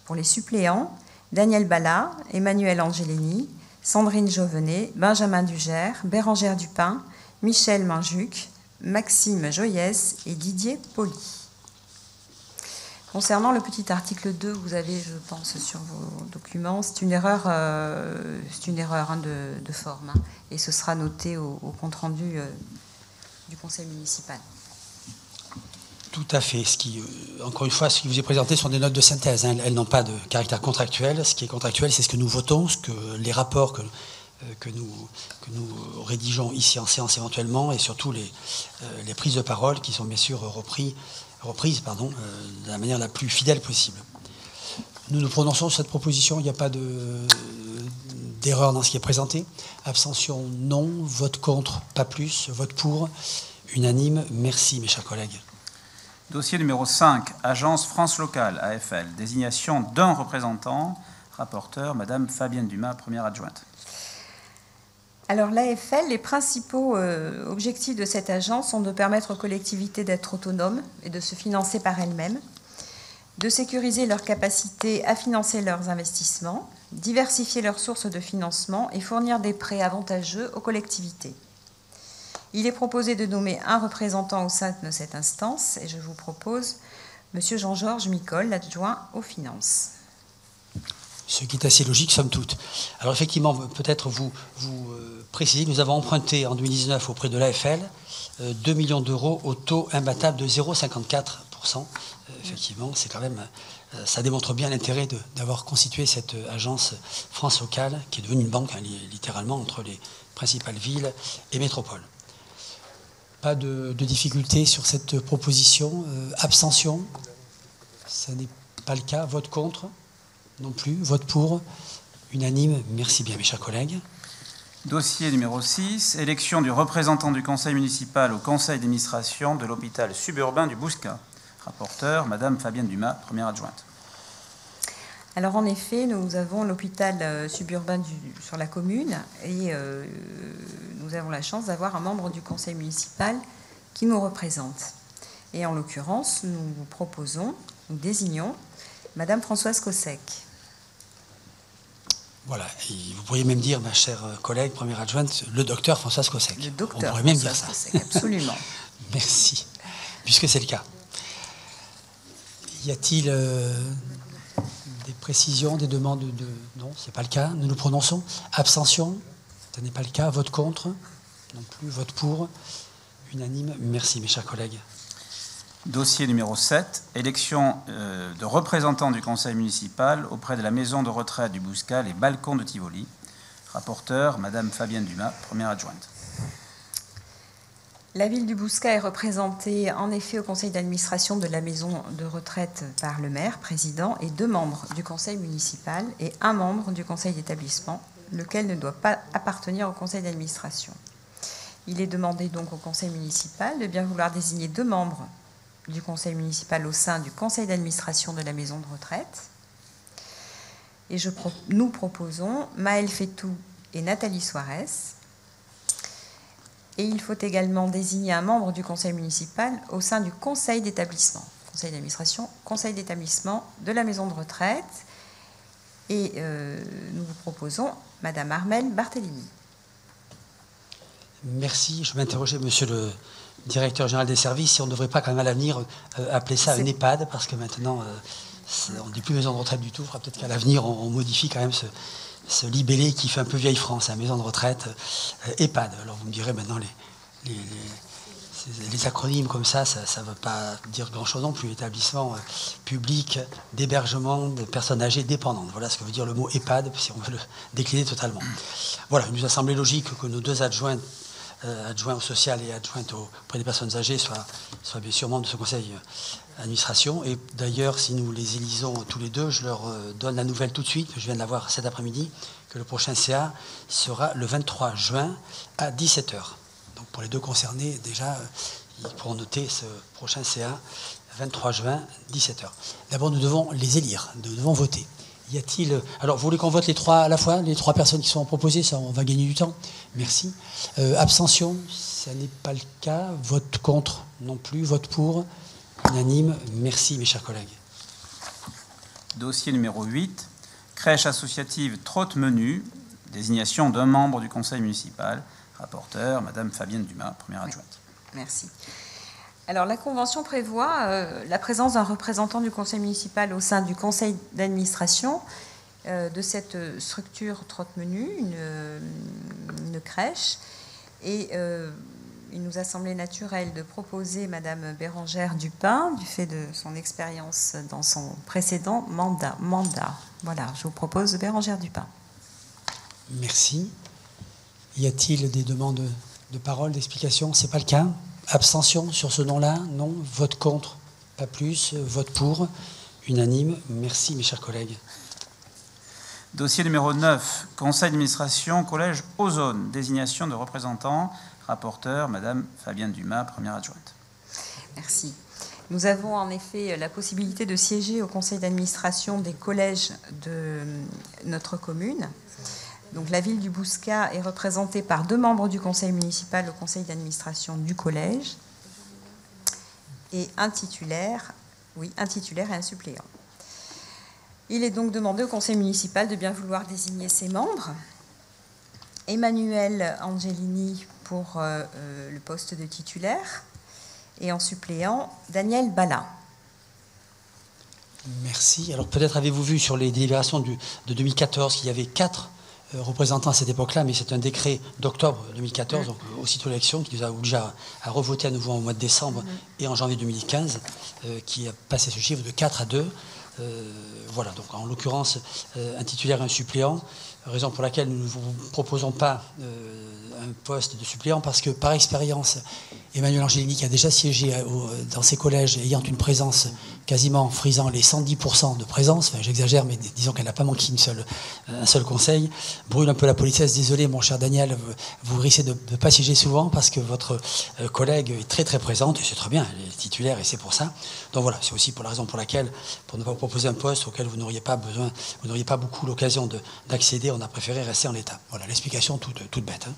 S2: Pour les suppléants, Daniel Bala, Emmanuel Angelini, Sandrine Jovenet, Benjamin Dugère, Bérangère Dupin, Michel Minjuc, Maxime Joyès et Didier Poli. Concernant le petit article 2, vous avez, je pense, sur vos documents, c'est une erreur de forme, hein, et ce sera noté au compte-rendu du conseil municipal.
S3: Tout à fait. Encore une fois, ce qui vous est présenté sont des notes de synthèse. Hein. Elles n'ont pas de caractère contractuel. Ce qui est contractuel, c'est ce que nous votons, les rapports que nous rédigeons ici en séance éventuellement, et surtout les prises de parole qui sont bien sûr reprises de la manière la plus fidèle possible. Nous nous prononçons sur cette proposition, il n'y a pas d'erreur dans ce qui est présenté. Abstention, non. Vote contre, pas plus. Vote pour, unanime. Merci, mes chers collègues.
S4: Dossier numéro 5, Agence France Locale, AFL. Désignation d'un représentant. Rapporteur, madame Fabienne Dumas, première adjointe.
S2: Alors l'AFL, les principaux objectifs de cette agence sont de permettre aux collectivités d'être autonomes et de se financer par elles-mêmes, de sécuriser leur capacité à financer leurs investissements, diversifier leurs sources de financement et fournir des prêts avantageux aux collectivités. Il est proposé de nommer un représentant au sein de cette instance et je vous propose M. Jean-Georges Micol, l'adjoint aux finances.
S3: Ce qui est assez logique, somme toute. Alors effectivement, peut-être vous précisez, nous avons emprunté en 2019 auprès de l'AFL 2 millions d'euros au taux imbattable de 0,54%. 50%, effectivement, c'est quand même, ça démontre bien l'intérêt d'avoir constitué cette agence France locale, qui est devenue une banque, hein, littéralement, entre les principales villes et métropoles. Pas de difficulté sur cette proposition. Abstention, ça n'est pas le cas. Vote contre, non plus. Vote pour, unanime. Merci bien, mes chers collègues.
S4: Dossier numéro 6, élection du représentant du conseil municipal au conseil d'administration de l'hôpital suburbain du Bouscat. Rapporteur, Madame Fabienne Dumas, première adjointe.
S2: Alors en effet, nous avons l'hôpital suburbain sur la commune et nous avons la chance d'avoir un membre du conseil municipal qui nous représente. Et en l'occurrence, nous désignons Madame Françoise Cossec.
S3: Voilà, et vous pourriez même dire, ma chère collègue, première adjointe, le docteur Françoise Cossec.
S2: Le docteur
S3: On pourrait même dire
S2: Françoise
S3: ça.
S2: Cossec, absolument.
S3: Merci, puisque c'est le cas. Y a-t-il des précisions, des demandes de... Non, ce n'est pas le cas. Nous nous prononçons. Abstention, ce n'est pas le cas. Vote contre, non plus. Vote pour, unanime. Merci, mes chers collègues.
S4: Dossier numéro 7, élection de représentants du conseil municipal auprès de la maison de retraite du Bouscat, les balcons de Tivoli. Rapporteur, Madame Fabienne Dumas, première adjointe.
S2: La ville du Bouscat est représentée en effet au conseil d'administration de la maison de retraite par le maire, président, et 2 membres du conseil municipal et 1 membre du conseil d'établissement, lequel ne doit pas appartenir au conseil d'administration. Il est demandé donc au conseil municipal de bien vouloir désigner 2 membres du conseil municipal au sein du conseil d'administration de la maison de retraite. Et nous proposons Maëlle Fétou et Nathalie Suarez. Et il faut également désigner un membre du conseil municipal au sein du conseil d'établissement, conseil d'administration, conseil d'établissement de la maison de retraite. Et nous vous proposons Madame Armelle Barthélémy.
S3: Merci. Je m'interrogeais, monsieur le directeur général des services, si on ne devrait pas quand même à l'avenir appeler ça un EHPAD, parce que maintenant, on ne dit plus maison de retraite du tout. Il faudra peut-être qu'à l'avenir, on modifie quand même ce libellé qui fait un peu vieille France, maison de retraite, EHPAD. Alors vous me direz maintenant, les acronymes comme ça ne veut pas dire grand-chose non plus. Établissement public d'hébergement de personnes âgées dépendantes. Voilà ce que veut dire le mot EHPAD, si on veut le décliner totalement. Voilà, il nous a semblé logique que nos 2 adjoints au social et adjointe auprès des personnes âgées soient bien sûr membres de ce conseil d'administration. Et d'ailleurs, si nous les élisons tous les 2, je leur donne la nouvelle tout de suite, je viens de la voir cet après-midi, que le prochain CA sera le 23 juin à 17h. Donc pour les 2 concernés, déjà, ils pourront noter ce prochain CA, 23 juin, 17h. D'abord, nous devons les élire, nous devons voter. Y a-t-il... Alors, vous voulez qu'on vote les 3 à la fois, les 3 personnes qui sont proposées, ça, on va gagner du temps. Merci. Abstention, ça n'est pas le cas. Vote contre, non plus. Vote pour, unanime. Merci, mes chers collègues.
S4: Dossier numéro 8, crèche associative Trotte-Menu, désignation d'un membre du conseil municipal. Rapporteur, Madame Fabienne Dumas, première adjointe.
S2: Merci. Alors, la Convention prévoit la présence d'un représentant du conseil municipal au sein du conseil d'administration de cette structure Trotte-Menu, une crèche. Et il nous a semblé naturel de proposer Madame Bérangère Dupin, du fait de son expérience dans son précédent mandat. Voilà, je vous propose Bérangère Dupin.
S3: Merci. Y a-t-il des demandes de parole, d'explication? Ce n'est pas le cas. Abstention sur ce nom-là? Non. Vote contre? Pas plus. Vote pour? Unanime. Merci, mes chers collègues.
S4: Dossier numéro 9, conseil d'administration, collège Ozone, désignation de représentants. Rapporteur, Madame Fabienne Dumas, première adjointe.
S2: Merci. Nous avons en effet la possibilité de siéger au conseil d'administration des collèges de notre commune. Donc, la ville du Bouscat est représentée par 2 membres du conseil municipal au conseil d'administration du collège et un titulaire et un suppléant. Il est donc demandé au conseil municipal de bien vouloir désigner ses membres. Emmanuel Angelini pour le poste de titulaire et en suppléant Daniel Bala.
S3: Merci. Alors peut-être avez-vous vu sur les délibérations de 2014 qu'il y avait 4 représentant à cette époque-là, mais c'est un décret d'octobre 2014, donc aussitôt l'élection, qui nous a obligé à revoter à nouveau au mois de décembre et en janvier 2015, qui a passé ce chiffre de 4 à 2. Voilà, donc en l'occurrence, un titulaire et un suppléant, raison pour laquelle nous ne vous proposons pas un poste de suppléant, parce que par expérience, Emmanuelle Angelini, qui a déjà siégé dans ces collèges, ayant une présence quasiment frisant les 110% de présence, enfin j'exagère, mais disons qu'elle n'a pas manqué un seul conseil, brûle un peu la politesse. Désolé mon cher Daniel, vous risquez de ne pas siéger souvent, parce que votre collègue est très très présente, et c'est très bien, elle est titulaire, et c'est pour ça. Donc voilà, c'est aussi pour la raison pour laquelle, pour ne pas vous proposer un poste auquel vous n'auriez pas besoin, vous n'auriez pas beaucoup l'occasion d'accéder, on a préféré rester en l'état. Voilà, l'explication toute bête. Hein.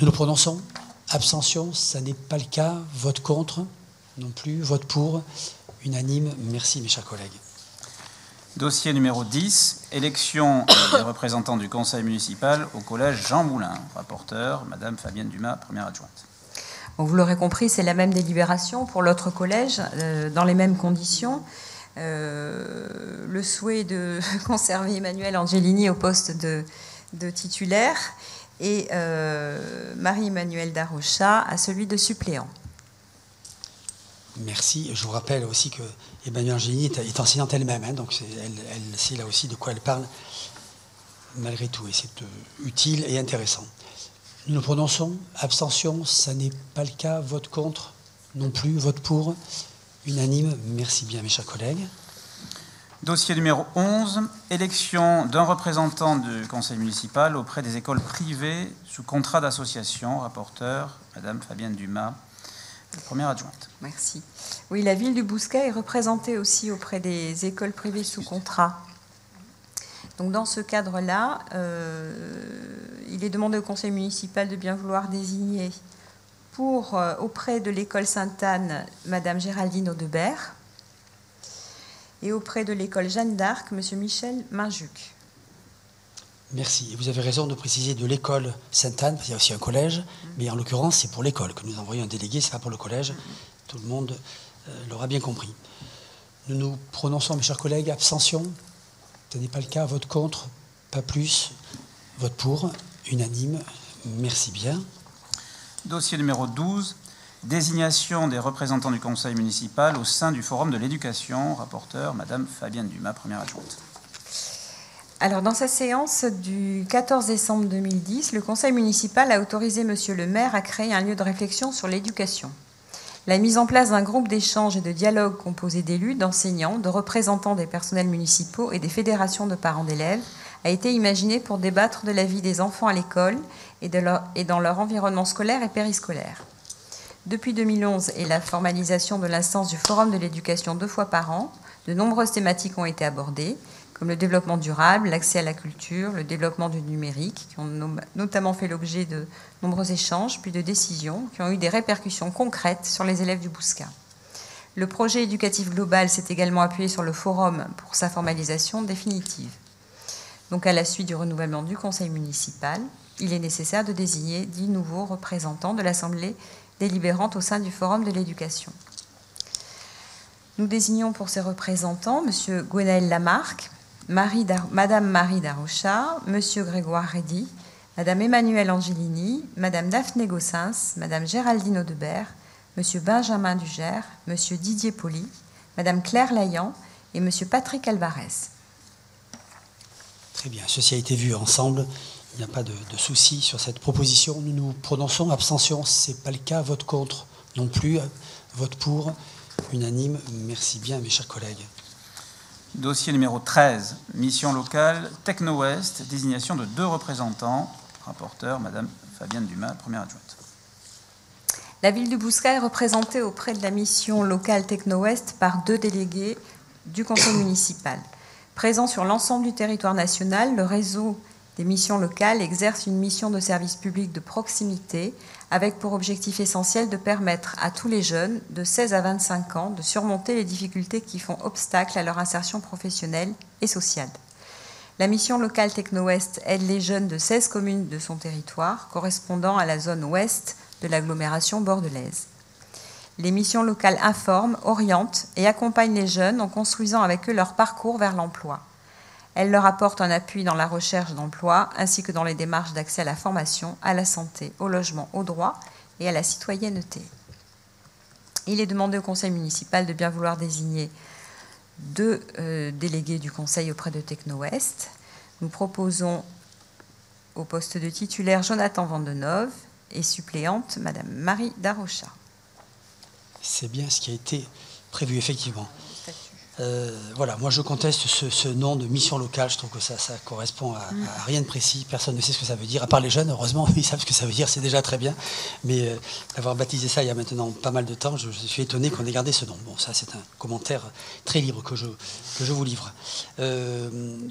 S3: Nous nous prononçons. Abstention, ça n'est pas le cas. Vote contre, non plus. Vote pour, unanime. Merci mes chers collègues.
S4: Dossier numéro 10, élection des représentants du conseil municipal au collège Jean Moulin. Rapporteur, Madame Fabienne Dumas, première adjointe.
S2: Bon, vous l'aurez compris, c'est la même délibération pour l'autre collège, dans les mêmes conditions. Le souhait de conserver Emmanuelle Angelini au poste de titulaire et Marie-Emmanuelle Darocha à celui de suppléant.
S3: Merci. Je vous rappelle aussi que Emmanuelle Angelini est enseignante elle-même, hein, donc elle sait là aussi de quoi elle parle, malgré tout, et c'est utile et intéressant. Nous nous prononçons. Abstention, ça n'est pas le cas. Vote contre, non plus. Vote pour, unanime. Merci bien, mes chers collègues.
S4: Dossier numéro 11, élection d'un représentant du conseil municipal auprès des écoles privées sous contrat d'association. Rapporteur, Madame Fabienne Dumas, première adjointe.
S2: Merci. Oui, la ville du Bouscat est représentée aussi auprès des écoles privées sous contrat. Donc dans ce cadre-là, il est demandé au conseil municipal de bien vouloir désigner auprès de l'école Sainte-Anne, Madame Géraldine Audebert, et auprès de l'école Jeanne d'Arc, Monsieur Michel Minjuc.
S3: Merci. Et vous avez raison de préciser de l'école Sainte-Anne, parce qu'il y a aussi un collège, mais en l'occurrence, c'est pour l'école que nous envoyons un délégué, ce n'est pas pour le collège. Tout le monde l'aura bien compris. Nous nous prononçons, mes chers collègues. Abstention, ce n'est pas le cas. Vote contre, pas plus. Vote pour, unanime. Merci bien.
S4: Dossier numéro 12, désignation des représentants du conseil municipal au sein du forum de l'éducation. Rapporteur, Madame Fabienne Dumas, première adjointe.
S2: Alors, dans sa séance du 14 décembre 2010, le conseil municipal a autorisé Monsieur le maire à créer un lieu de réflexion sur l'éducation. La mise en place d'un groupe d'échange et de dialogue composé d'élus, d'enseignants, de représentants des personnels municipaux et des fédérations de parents d'élèves a été imaginée pour débattre de la vie des enfants à l'école et dans leur environnement scolaire et périscolaire. Depuis 2011 et la formalisation de l'instance du Forum de l'éducation 2 fois par an, de nombreuses thématiques ont été abordées, comme le développement durable, l'accès à la culture, le développement du numérique, qui ont notamment fait l'objet de nombreux échanges, puis de décisions, qui ont eu des répercussions concrètes sur les élèves du Bouscat. Le projet éducatif global s'est également appuyé sur le forum pour sa formalisation définitive. Donc, à la suite du renouvellement du conseil municipal, il est nécessaire de désigner 10 nouveaux représentants de l'Assemblée délibérante au sein du Forum de l'éducation. Nous désignons pour ces représentants M. Gwenaël Lamarck, Madame Marie Darocha, M. Grégoire Reddy, Madame Emmanuelle Angelini, Madame Daphné Gossens, Madame Géraldine Audebert, M. Benjamin Dugère, M. Didier Poli, Madame Claire Laillan et M. Patrick Alvarez.
S3: Très bien, ceci a été vu ensemble. Il n'y a pas de souci sur cette proposition. Nous nous prononçons. Abstention, ce n'est pas le cas. Vote contre, non plus. Vote pour, unanime. Merci bien, mes chers collègues.
S4: Dossier numéro 13, mission locale Techno-Ouest, désignation de 2 représentants. Rapporteur, Madame Fabienne Dumas, première adjointe.
S2: La ville du Bouscat est représentée auprès de la mission locale Techno-Ouest par 2 délégués du conseil municipal. Présent sur l'ensemble du territoire national, le réseau des missions locales exercent une mission de service public de proximité avec pour objectif essentiel de permettre à tous les jeunes de 16 à 25 ans de surmonter les difficultés qui font obstacle à leur insertion professionnelle et sociale. La mission locale Techno-Ouest aide les jeunes de 16 communes de son territoire, correspondant à la zone ouest de l'agglomération bordelaise. Les missions locales informent, orientent et accompagnent les jeunes en construisant avec eux leur parcours vers l'emploi. Elle leur apporte un appui dans la recherche d'emploi ainsi que dans les démarches d'accès à la formation, à la santé, au logement, au droit et à la citoyenneté. Il est demandé au conseil municipal de bien vouloir désigner 2 délégués du conseil auprès de Techno-Ouest. Nous proposons au poste de titulaire Jonathan Vandenove et suppléante Madame Marie Darocha.
S3: C'est bien ce qui a été prévu, effectivement. Voilà, moi je conteste ce nom de mission locale. Je trouve que ça correspond à rien de précis. Personne ne sait ce que ça veut dire, à part les jeunes. Heureusement, ils savent ce que ça veut dire, c'est déjà très bien. Mais d'avoir baptisé ça il y a maintenant pas mal de temps, je suis étonné qu'on ait gardé ce nom. Bon, ça c'est un commentaire très libre que je vous livre.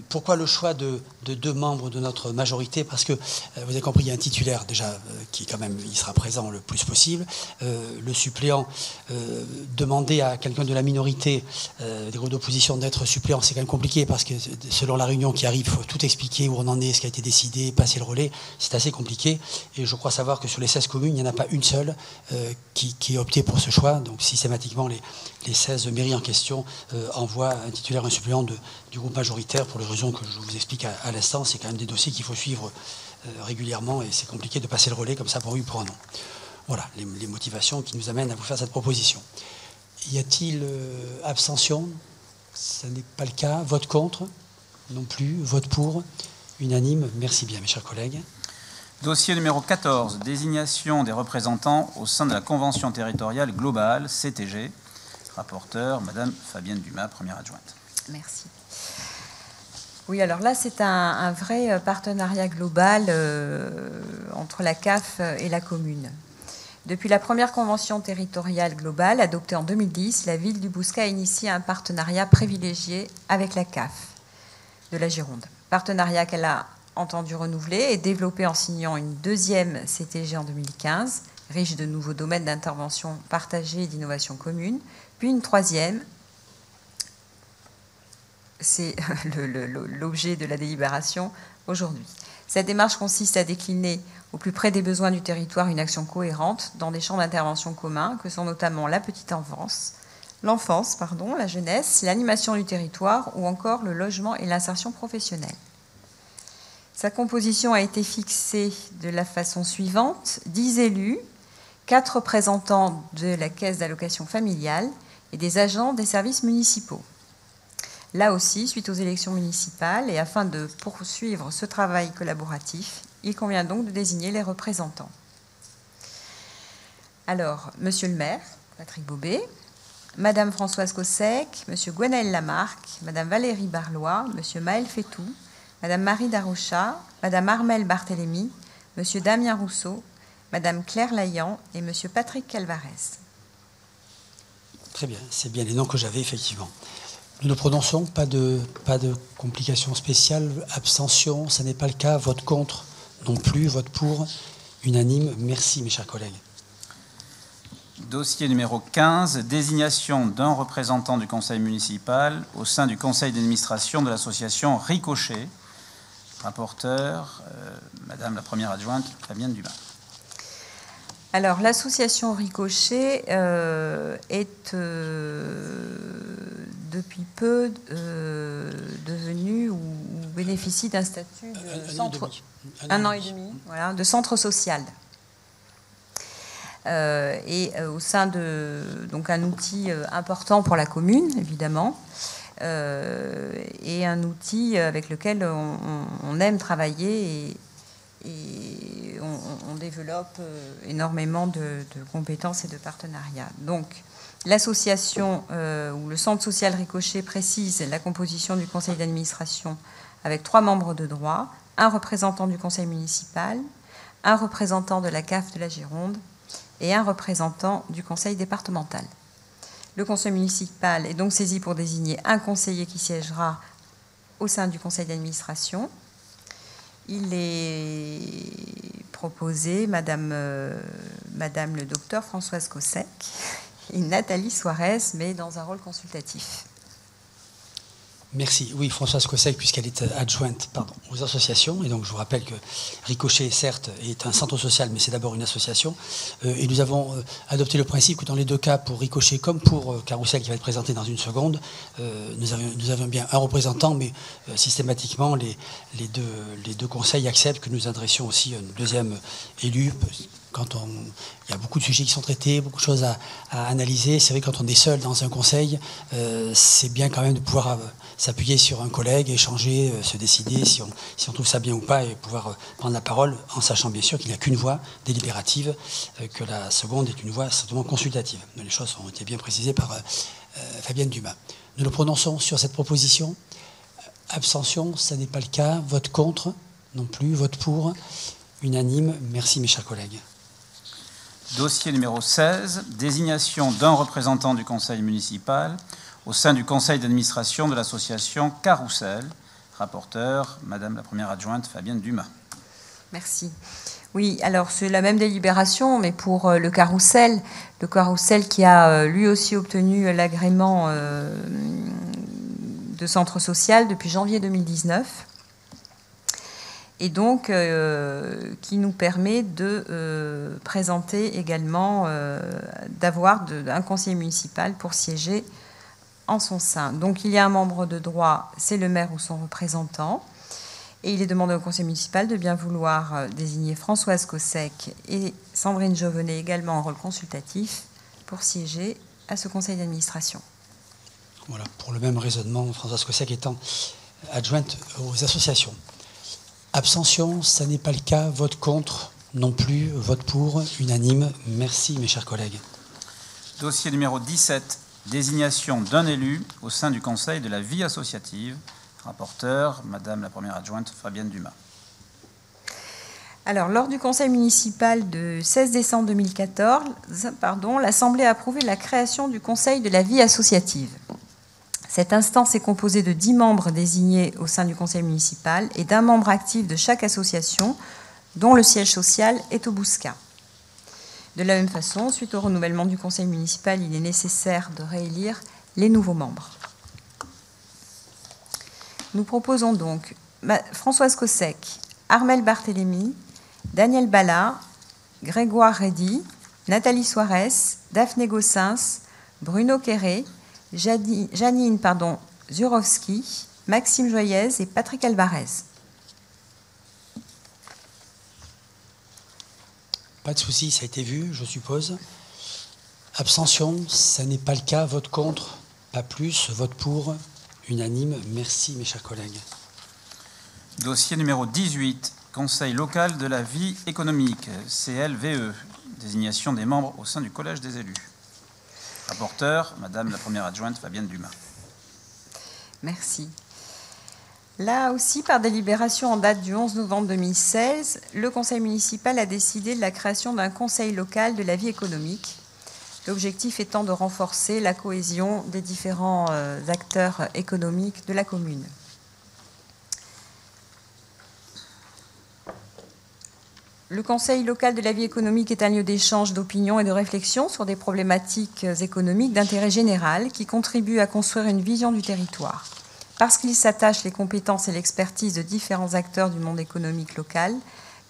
S3: Pourquoi le choix de 2 membres de notre majorité? Parce que, vous avez compris, il y a un titulaire déjà qui quand même, il sera présent le plus possible. Le suppléant, demander à quelqu'un de la minorité des groupes d'opposition d'être suppléant, c'est quand même compliqué parce que selon la réunion qui arrive, il faut tout expliquer où on en est, ce qui a été décidé, passer le relais. C'est assez compliqué. Et je crois savoir que sur les 16 communes, il n'y en a pas une seule qui a opté pour ce choix. Donc systématiquement, les 16 mairies en question envoient un titulaire, un suppléant du groupe majoritaire pour les raisons que je vous explique à l'instant. C'est quand même des dossiers qu'il faut suivre régulièrement et c'est compliqué de passer le relais comme ça pour oui ou pour un non. Voilà les motivations qui nous amènent à vous faire cette proposition. Y a-t-il abstention? Ce n'est pas le cas. Vote contre? Non plus. Vote pour? Unanime. Merci bien, mes chers collègues.
S4: Dossier numéro 14, désignation des représentants au sein de la Convention territoriale globale, CTG. Rapporteur, Madame Fabienne Dumas, première adjointe.
S2: Merci. Oui, alors là, c'est un vrai partenariat global entre la CAF et la commune. Depuis la première convention territoriale globale, adoptée en 2010, la ville du Bouscat a initié un partenariat privilégié avec la CAF de la Gironde. Partenariat qu'elle a entendu renouveler et développer en signant une 2e CTG en 2015, riche de nouveaux domaines d'intervention partagée et d'innovation commune, puis une 3e, c'est l'objet de la délibération aujourd'hui. Cette démarche consiste à décliner au plus près des besoins du territoire une action cohérente dans des champs d'intervention communs que sont notamment la petite enfance, la jeunesse, l'animation du territoire ou encore le logement et l'insertion professionnelle. Sa composition a été fixée de la façon suivante: 10 élus, 4 représentants de la caisse d'allocation familiale et des agents des services municipaux. Là aussi, suite aux élections municipales et afin de poursuivre ce travail collaboratif, il convient donc de désigner les représentants. Alors, Monsieur le maire, Patrick Bobet, Madame Françoise Cossec, Monsieur Gwenaël Lamarque, Madame Valérie Barlois, Monsieur Maël Fétou, Madame Marie Darocha, Madame Armelle Barthélémy, Monsieur Damien Rousseau, Madame Claire Laillan et Monsieur Patrick Calvarez.
S3: Très bien, c'est bien les noms que j'avais effectivement. Nous nous prononçons, pas de complications spéciales, abstention, ça n'est pas le cas, vote contre non plus, vote pour, unanime. Merci mes chers collègues.
S4: Dossier numéro 15, désignation d'un représentant du conseil municipal au sein du conseil d'administration de l'association Ricochet. Rapporteur, Madame la première adjointe, Fabienne Dumas.
S2: Alors, l'association Ricochet est depuis peu devenue ou bénéficie d'un statut de centre, un an et demi, voilà, de centre social. Et au sein de donc un outil important pour la commune, évidemment, et un outil avec lequel on aime travailler et on développe énormément de compétences et de partenariats. Donc, l'association ou le centre social Ricochet précise la composition du conseil d'administration avec 3 membres de droit, un représentant du conseil municipal, un représentant de la CAF de la Gironde et un représentant du conseil départemental. Le conseil municipal est donc saisi pour désigner un conseiller qui siégera au sein du conseil d'administration. Il est proposé Madame le docteur Françoise Cossec et Nathalie Suarez, mais dans un rôle consultatif.
S3: Merci. Oui, Françoise Cossec, puisqu'elle est adjointe aux associations. Et donc, je vous rappelle que Ricochet, certes, est un centre social, mais c'est d'abord une association. Et nous avons adopté le principe que dans les deux cas, pour Ricochet comme pour Carrousel, qui va être présenté dans une seconde, nous avons bien un représentant, mais systématiquement, les deux conseils acceptent que nous adressions aussi un deuxième élu. Il y a beaucoup de sujets qui sont traités, beaucoup de choses à analyser. C'est vrai que quand on est seul dans un conseil, c'est bien quand même de pouvoir s'appuyer sur un collègue, échanger, se décider si on trouve ça bien ou pas et pouvoir prendre la parole en sachant bien sûr qu'il n'y a qu'une voix délibérative, que la seconde est une voix simplement consultative. Les choses ont été bien précisées par Fabienne Dumas. Nous nous prononçons sur cette proposition. Abstention, ça n'est pas le cas. Vote contre, non plus. Vote pour, unanime. Merci mes chers collègues.
S4: Dossier numéro 16, désignation d'un représentant du conseil municipal au sein du conseil d'administration de l'association Carrousel. Rapporteur, Madame la première adjointe Fabienne Dumas.
S2: Merci. Oui, alors c'est la même délibération, mais pour le Carrousel qui a lui aussi obtenu l'agrément de centre social depuis janvier 2019. Et donc qui nous permet de présenter également, d'avoir un conseiller municipal pour siéger en son sein. Donc il y a un membre de droit, c'est le maire ou son représentant, et il est demandé au conseil municipal de bien vouloir désigner Françoise Cossec et Sandrine Jovenet également en rôle consultatif pour siéger à ce conseil d'administration.
S3: Voilà, pour le même raisonnement, Françoise Cossec étant adjointe aux associations. Abstention, ça n'est pas le cas. Vote contre, non plus. Vote pour, unanime. Merci, mes chers collègues.
S4: Dossier numéro 17, désignation d'un élu au sein du conseil de la vie associative. Rapporteur, Madame la première adjointe Fabienne Dumas.
S2: Alors, lors du conseil municipal de 16 décembre 2014, l'Assemblée a approuvé la création du conseil de la vie associative. Cette instance est composée de 10 membres désignés au sein du conseil municipal et d'un membre actif de chaque association, dont le siège social est au Bouscat. De la même façon, suite au renouvellement du conseil municipal, il est nécessaire de réélire les nouveaux membres. Nous proposons donc Françoise Cossec, Armel Barthélémy, Daniel Ballard, Grégoire Reddy, Nathalie Suarez, Daphné Gossens, Bruno Quéré, Janine Zurowski, Maxime Joyez et Patrick Alvarez.
S3: Pas de souci, ça a été vu, je suppose. Abstention, ça n'est pas le cas. Vote contre, pas plus. Vote pour, unanime. Merci, mes chers collègues.
S4: Dossier numéro 18, Conseil local de la vie économique, CLVE. Désignation des membres au sein du collège des élus. Rapporteur, Madame la première adjointe Fabienne Dumas.
S2: Merci. Là aussi, par délibération en date du 11 novembre 2016, le conseil municipal a décidé de la création d'un conseil local de la vie économique. L'objectif étant de renforcer la cohésion des différents acteurs économiques de la commune. Le Conseil local de la vie économique est un lieu d'échange, d'opinion et de réflexion sur des problématiques économiques d'intérêt général qui contribuent à construire une vision du territoire. Parce qu'il s'attache les compétences et l'expertise de différents acteurs du monde économique local,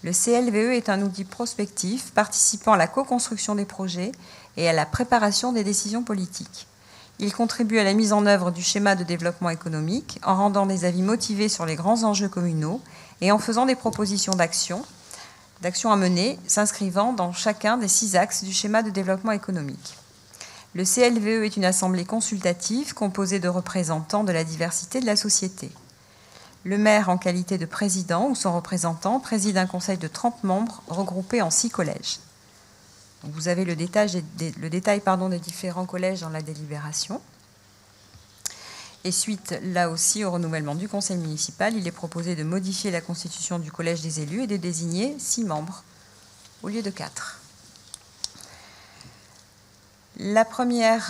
S2: le CLVE est un outil prospectif participant à la co-construction des projets et à la préparation des décisions politiques. Il contribue à la mise en œuvre du schéma de développement économique en rendant des avis motivés sur les grands enjeux communaux et en faisant des propositions d'actions à mener, s'inscrivant dans chacun des 6 axes du schéma de développement économique. Le CLVE est une assemblée consultative composée de représentants de la diversité de la société. Le maire, en qualité de président ou son représentant, préside un conseil de 30 membres regroupés en 6 collèges. Donc vous avez le détail des différents collèges dans la délibération. Et suite, là aussi, au renouvellement du conseil municipal, il est proposé de modifier la constitution du collège des élus et de désigner 6 membres au lieu de 4. La première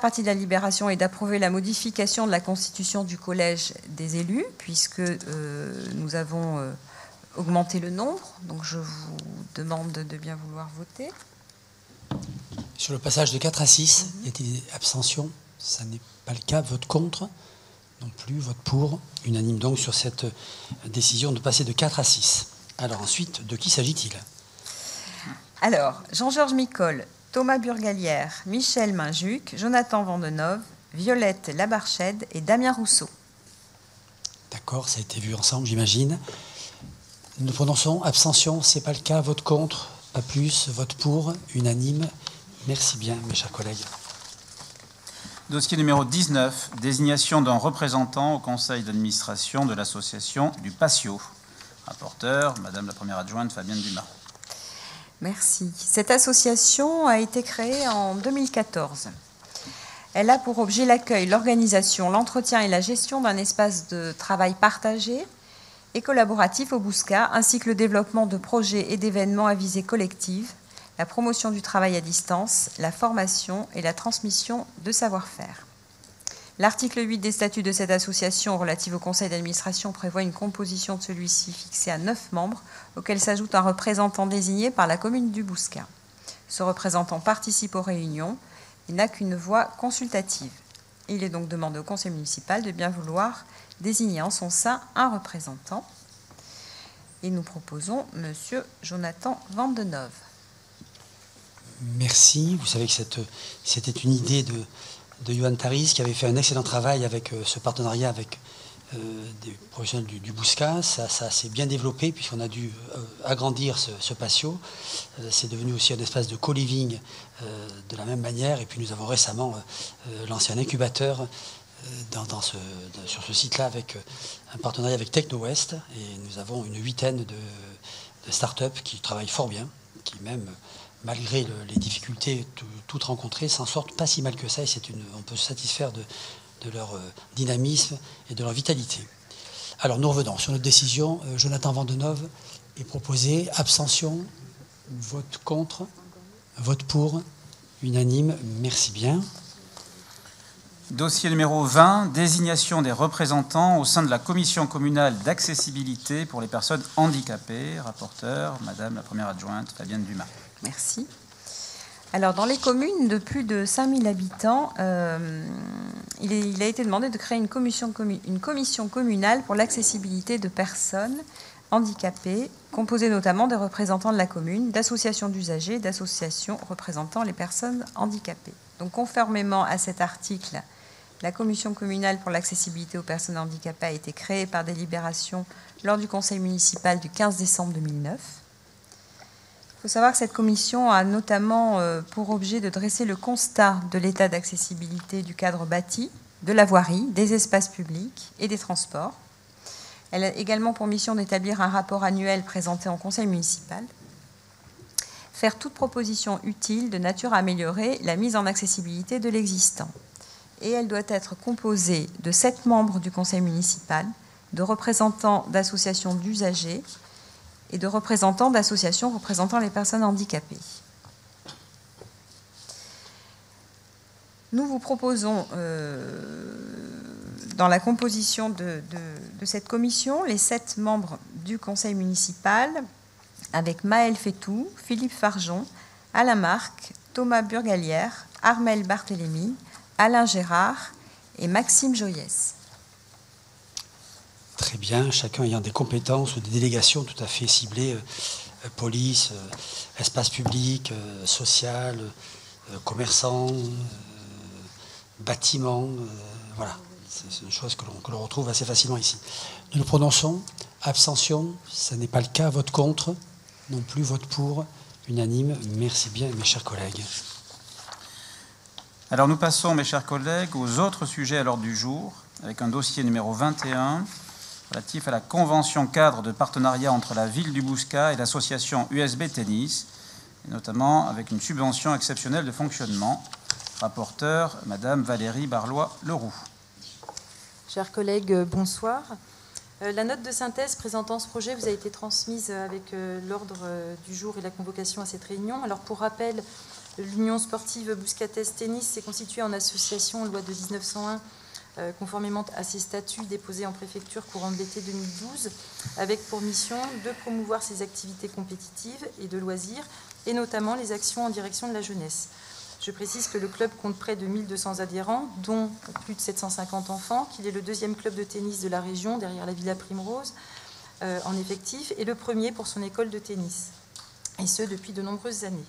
S2: partie de la délibération est d'approuver la modification de la constitution du collège des élus, puisque nous avons augmenté le nombre. Donc je vous demande de bien vouloir voter.
S3: Sur le passage de 4 à 6, il y a des abstentions. Ça n'est pas le cas. Vote contre? Non plus. Vote pour? Unanime donc sur cette décision de passer de 4 à 6. Alors ensuite, de qui s'agit-il?
S2: Alors, Jean-Georges Micol, Thomas Burgalière, Michel Mainjuc, Jonathan Vandenove, Violette Labarchède et Damien Rousseau.
S3: D'accord, ça a été vu ensemble, j'imagine. Nous prononçons abstention, c'est pas le cas. Vote contre, pas plus. Vote pour, unanime. Merci bien, mes chers collègues.
S4: Dossier numéro 19, désignation d'un représentant au conseil d'administration de l'association du Patio. Rapporteur, Madame la première adjointe Fabienne Dumas.
S2: Merci. Cette association a été créée en 2014. Elle a pour objet l'accueil, l'organisation, l'entretien et la gestion d'un espace de travail partagé et collaboratif au Bouscat, ainsi que le développement de projets et d'événements à visée collective, la promotion du travail à distance, la formation et la transmission de savoir-faire. L'article 8 des statuts de cette association relative au conseil d'administration prévoit une composition de celui-ci fixée à 9 membres, auquel s'ajoute un représentant désigné par la commune du Bouscat. Ce représentant participe aux réunions et n'a qu'une voix consultative. Il est donc demandé au conseil municipal de bien vouloir désigner en son sein un représentant. Et nous proposons M. Jonathan Vandenove.
S3: Merci. Vous savez que c'était une idée de Johan Taris qui avait fait un excellent travail avec ce partenariat avec des professionnels du Bouscat. Ça s'est bien développé puisqu'on a dû agrandir ce patio. C'est devenu aussi un espace de co-living de la même manière. Et puis nous avons récemment lancé un incubateur sur ce site-là avec un partenariat avec Techno-West. Et nous avons une 8aine de start-up qui travaillent fort bien, qui même, malgré les difficultés toutes rencontrées, s'en sortent pas si mal que ça. Et on peut se satisfaire de leur dynamisme et de leur vitalité. Alors nous revenons sur notre décision. Jonathan Vandenove est proposé. Abstention, vote contre, vote pour, unanime. Merci bien.
S4: Dossier numéro 20, désignation des représentants au sein de la commission communale d'accessibilité pour les personnes handicapées. Rapporteur, Madame la première adjointe Fabienne Dumas.
S2: Merci. Alors, dans les communes de plus de 5000 habitants, il a été demandé de créer une commission communale pour l'accessibilité de personnes handicapées, composée notamment des représentants de la commune, d'associations d'usagers, d'associations représentant les personnes handicapées. Donc, conformément à cet article, la commission communale pour l'accessibilité aux personnes handicapées a été créée par délibération lors du conseil municipal du 15 décembre 2009. Il faut savoir que cette commission a notamment pour objet de dresser le constat de l'état d'accessibilité du cadre bâti, de la voirie, des espaces publics et des transports. Elle a également pour mission d'établir un rapport annuel présenté en conseil municipal, faire toute proposition utile de nature à améliorer la mise en accessibilité de l'existant. Et elle doit être composée de 7 membres du conseil municipal, de représentants d'associations d'usagers et de représentants d'associations représentant les personnes handicapées. Nous vous proposons, dans la composition de cette commission, les 7 membres du conseil municipal, avec Maël Fétou, Philippe Farjon, Alain Marc, Thomas Burgalière, Armel Barthélémy, Alain Gérard et Maxime Joyès.
S3: Très bien, chacun ayant des compétences ou des délégations tout à fait ciblées, police, espace public, social, commerçant, bâtiment, voilà. C'est une chose que l'on retrouve assez facilement ici. Nous nous prononçons. Abstention, ça n'est pas le cas. Vote contre, non plus. Vote pour, unanime. Merci bien, mes chers collègues.
S4: Alors nous passons, mes chers collègues, aux autres sujets à l'ordre du jour, avec un dossier numéro 21, relatif à la convention cadre de partenariat entre la ville du Bouscat et l'association USB Tennis, et notamment avec une subvention exceptionnelle de fonctionnement. Rapporteur, Madame Valérie Barlois-Leroux.
S5: Chers collègues, bonsoir. La note de synthèse présentant ce projet vous a été transmise avec l'ordre du jour et la convocation à cette réunion. Alors pour rappel, l'Union sportive bouscataise tennis s'est constituée en association loi de 1901 conformément à ses statuts déposés en préfecture courant de l'été 2012, avec pour mission de promouvoir ses activités compétitives et de loisirs, et notamment les actions en direction de la jeunesse.
S9: Je précise que le club compte près de 1200 adhérents, dont plus de 750 enfants, qu'il est le deuxième club de tennis de la région, derrière la Villa Primrose, en effectif, et le premier pour son école de tennis, et ce depuis de nombreuses années.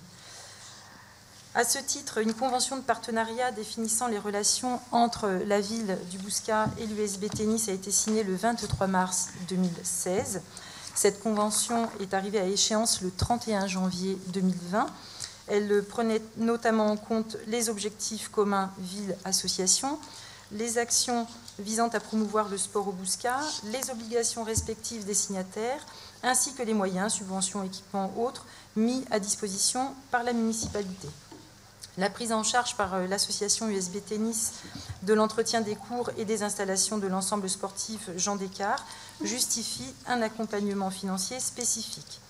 S9: À ce titre, une convention de partenariat définissant les relations entre la ville du Bouscat et l'USB Tennis a été signée le 23 mars 2016. Cette convention est arrivée à échéance le 31 janvier 2020. Elle prenait notamment en compte les objectifs communs ville-association, les actions visant à promouvoir le sport au Bouscat, les obligations respectives des signataires, ainsi que les moyens, subventions, équipements, autres, mis à disposition par la municipalité. La prise en charge par l'association USB Tennis de l'entretien des cours et des installations de l'ensemble sportif Jean Descartes justifie un accompagnement financier spécifique.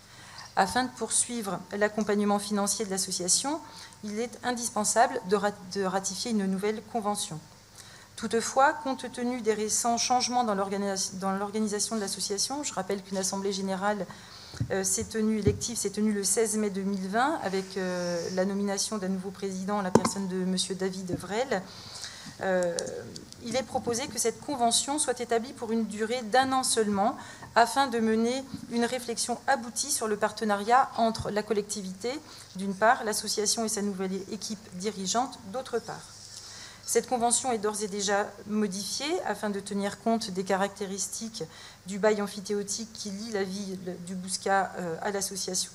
S9: Afin de poursuivre l'accompagnement financier de l'association, il est indispensable de ratifier une nouvelle convention. Toutefois, compte tenu des récents changements dans l'organisation de l'association, je rappelle qu'une assemblée générale élective s'est tenue le 16 mai 2020 avec la nomination d'un nouveau président, la personne de M. David Vrel. Il est proposé que cette convention soit établie pour une durée d'1 an seulement, afin de mener une réflexion aboutie sur le partenariat entre la collectivité, d'une part, l'association et sa nouvelle équipe dirigeante, d'autre part. Cette convention est d'ores et déjà modifiée afin de tenir compte des caractéristiques du bail amphithéotique qui lie la ville du Bouscat à l'association.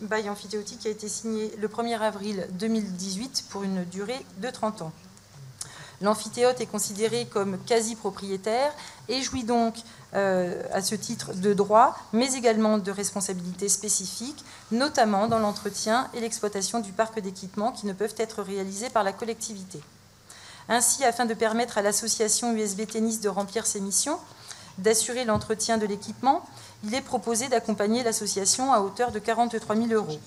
S9: Bail amphithéotique qui a été signé le 1er avril 2018 pour une durée de 30 ans. L'amphithéâtre est considéré comme quasi-propriétaire et jouit donc à ce titre de droits, mais également de responsabilités spécifiques, notamment dans l'entretien et l'exploitation du parc d'équipements qui ne peuvent être réalisés par la collectivité. Ainsi, afin de permettre à l'association USB Tennis de remplir ses missions, d'assurer l'entretien de l'équipement, il est proposé d'accompagner l'association à hauteur de 43 000 €.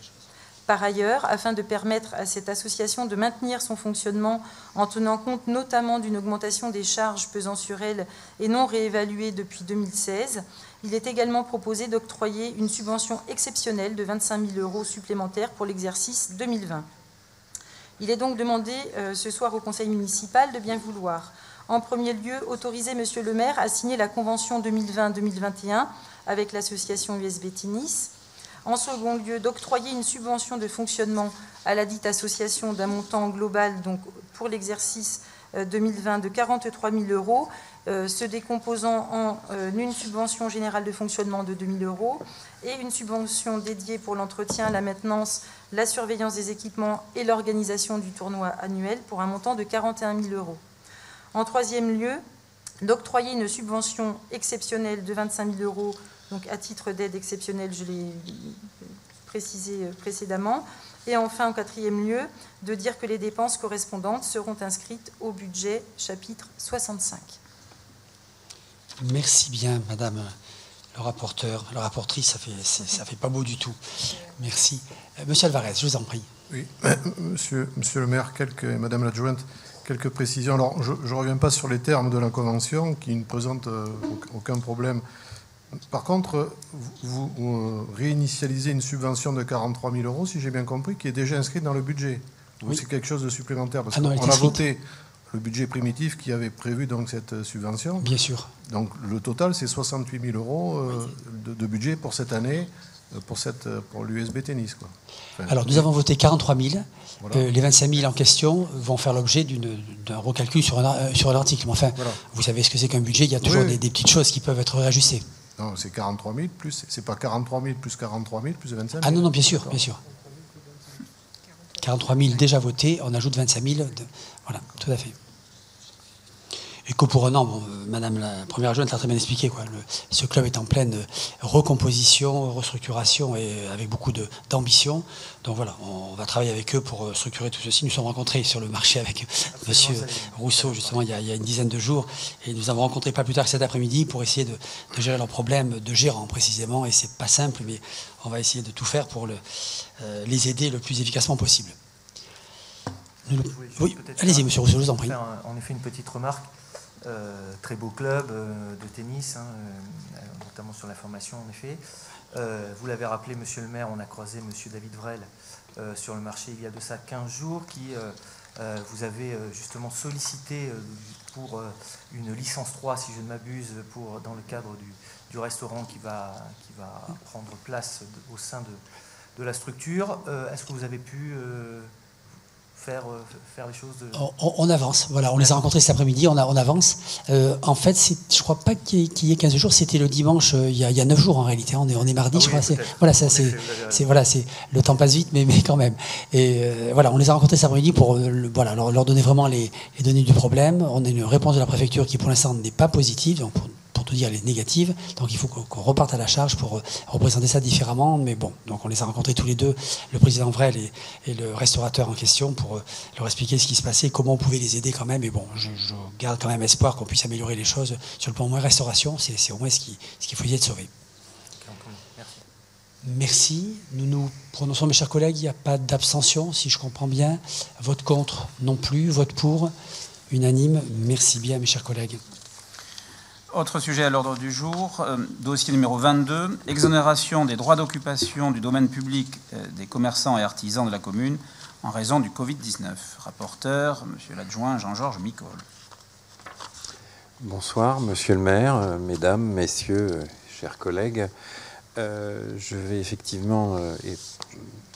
S9: Par ailleurs, afin de permettre à cette association de maintenir son fonctionnement en tenant compte notamment d'une augmentation des charges pesant sur elle et non réévaluée depuis 2016, il est également proposé d'octroyer une subvention exceptionnelle de 25 000 € supplémentaires pour l'exercice 2020. Il est donc demandé ce soir au Conseil municipal de bien vouloir, en premier lieu, autoriser Monsieur le maire à signer la convention 2020-2021 avec l'association USB Tennis. En second lieu, d'octroyer une subvention de fonctionnement à la dite association d'un montant global donc pour l'exercice 2020 de 43 000 €, se décomposant en une subvention générale de fonctionnement de 2 000 € et une subvention dédiée pour l'entretien, la maintenance, la surveillance des équipements et l'organisation du tournoi annuel pour un montant de 41 000 €. En troisième lieu, d'octroyer une subvention exceptionnelle de 25 000 €, donc à titre d'aide exceptionnelle, je l'ai précisé précédemment. Et enfin, en quatrième lieu, de dire que les dépenses correspondantes seront inscrites au budget chapitre 65.
S3: Merci bien, Madame le rapporteur, la rapportrice, ça fait pas beau du tout. Merci. Monsieur Alvarez, je vous en prie.
S6: Oui, monsieur le maire, Madame l'adjointe, quelques précisions. Alors, je ne reviens pas sur les termes de la convention qui ne présentent aucun problème. Par contre, vous réinitialisez une subvention de 43 000 €, si j'ai bien compris, qui est déjà inscrite dans le budget. Ou oui. C'est quelque chose de supplémentaire parce qu'on a voté le budget primitif qui avait prévu donc cette subvention.
S3: Bien sûr.
S6: Donc le total, c'est 68 000 € de budget pour cette année, pour l'USB Tennis, quoi. Enfin,
S3: alors, nous avons voté 43 000. Voilà. Les 25 000 en question vont faire l'objet d'un recalcul sur un article. Mais enfin, voilà. Vous savez ce que c'est qu'un budget, il y a toujours des petites choses qui peuvent être réajustées.
S6: Non, c'est 43 000 plus, c'est pas 43 000 plus 43 000 plus 25 000.
S3: Ah non, bien sûr, bien sûr. 43 000 déjà votés, on ajoute 25 000. Voilà, tout à fait. Et que pour un an, bon, Madame la Première adjointe l'a très bien expliqué, quoi. Ce club est en pleine recomposition, restructuration et avec beaucoup d'ambition. Donc voilà, on va travailler avec eux pour structurer tout ceci. Nous sommes rencontrés sur le marché avec Monsieur Rousseau, justement, il y a une dizaine de jours. Et nous avons rencontré pas plus tard que cet après-midi pour essayer de gérer leurs problèmes de gérant, précisément. Et c'est pas simple, mais on va essayer de tout faire pour les aider le plus efficacement possible. Oui, allez-y, Monsieur Rousseau, je vous en prie.
S7: En effet, une petite remarque. Très beau club de tennis, notamment sur la formation en effet. Vous l'avez rappelé, monsieur le maire, on a croisé monsieur David Vrel sur le marché il y a de ça 15 jours, qui vous avez justement sollicité pour une licence 3, si je ne m'abuse, dans le cadre du restaurant qui va prendre place au sein de la structure. Est-ce que vous avez pu faire les choses
S3: On avance, voilà, on les a rencontrés cet après-midi, on avance. En fait, je ne crois pas qu'il y ait 15 jours, c'était le dimanche, il y a 9 jours en réalité, on est mardi, je crois. Voilà, le temps passe vite, mais quand même. Et voilà, on les a rencontrés cet après-midi pour leur donner vraiment les données du problème. On a une réponse de la préfecture qui pour l'instant n'est pas positive, donc pour tout dire, elle est négative. Donc il faut qu'on reparte à la charge pour représenter ça différemment. Mais bon, donc on les a rencontrés tous les deux, le président Vrel et le restaurateur en question, pour leur expliquer ce qui se passait, comment on pouvait les aider quand même. Et bon, je garde quand même espoir qu'on puisse améliorer les choses sur le plan au moins restauration. C'est au moins ce qu'il faut essayer de sauver. Merci. Nous nous prononçons, mes chers collègues. Il n'y a pas d'abstention, si je comprends bien. Vote contre non plus. Vote pour, unanime. Merci bien, mes chers collègues.
S4: Autre sujet à l'ordre du jour, dossier numéro 22, exonération des droits d'occupation du domaine public des commerçants et artisans de la commune en raison du Covid-19. Rapporteur, monsieur l'adjoint Jean-Georges Micol.
S10: Bonsoir, monsieur le maire, mesdames, messieurs, chers collègues. Je vais effectivement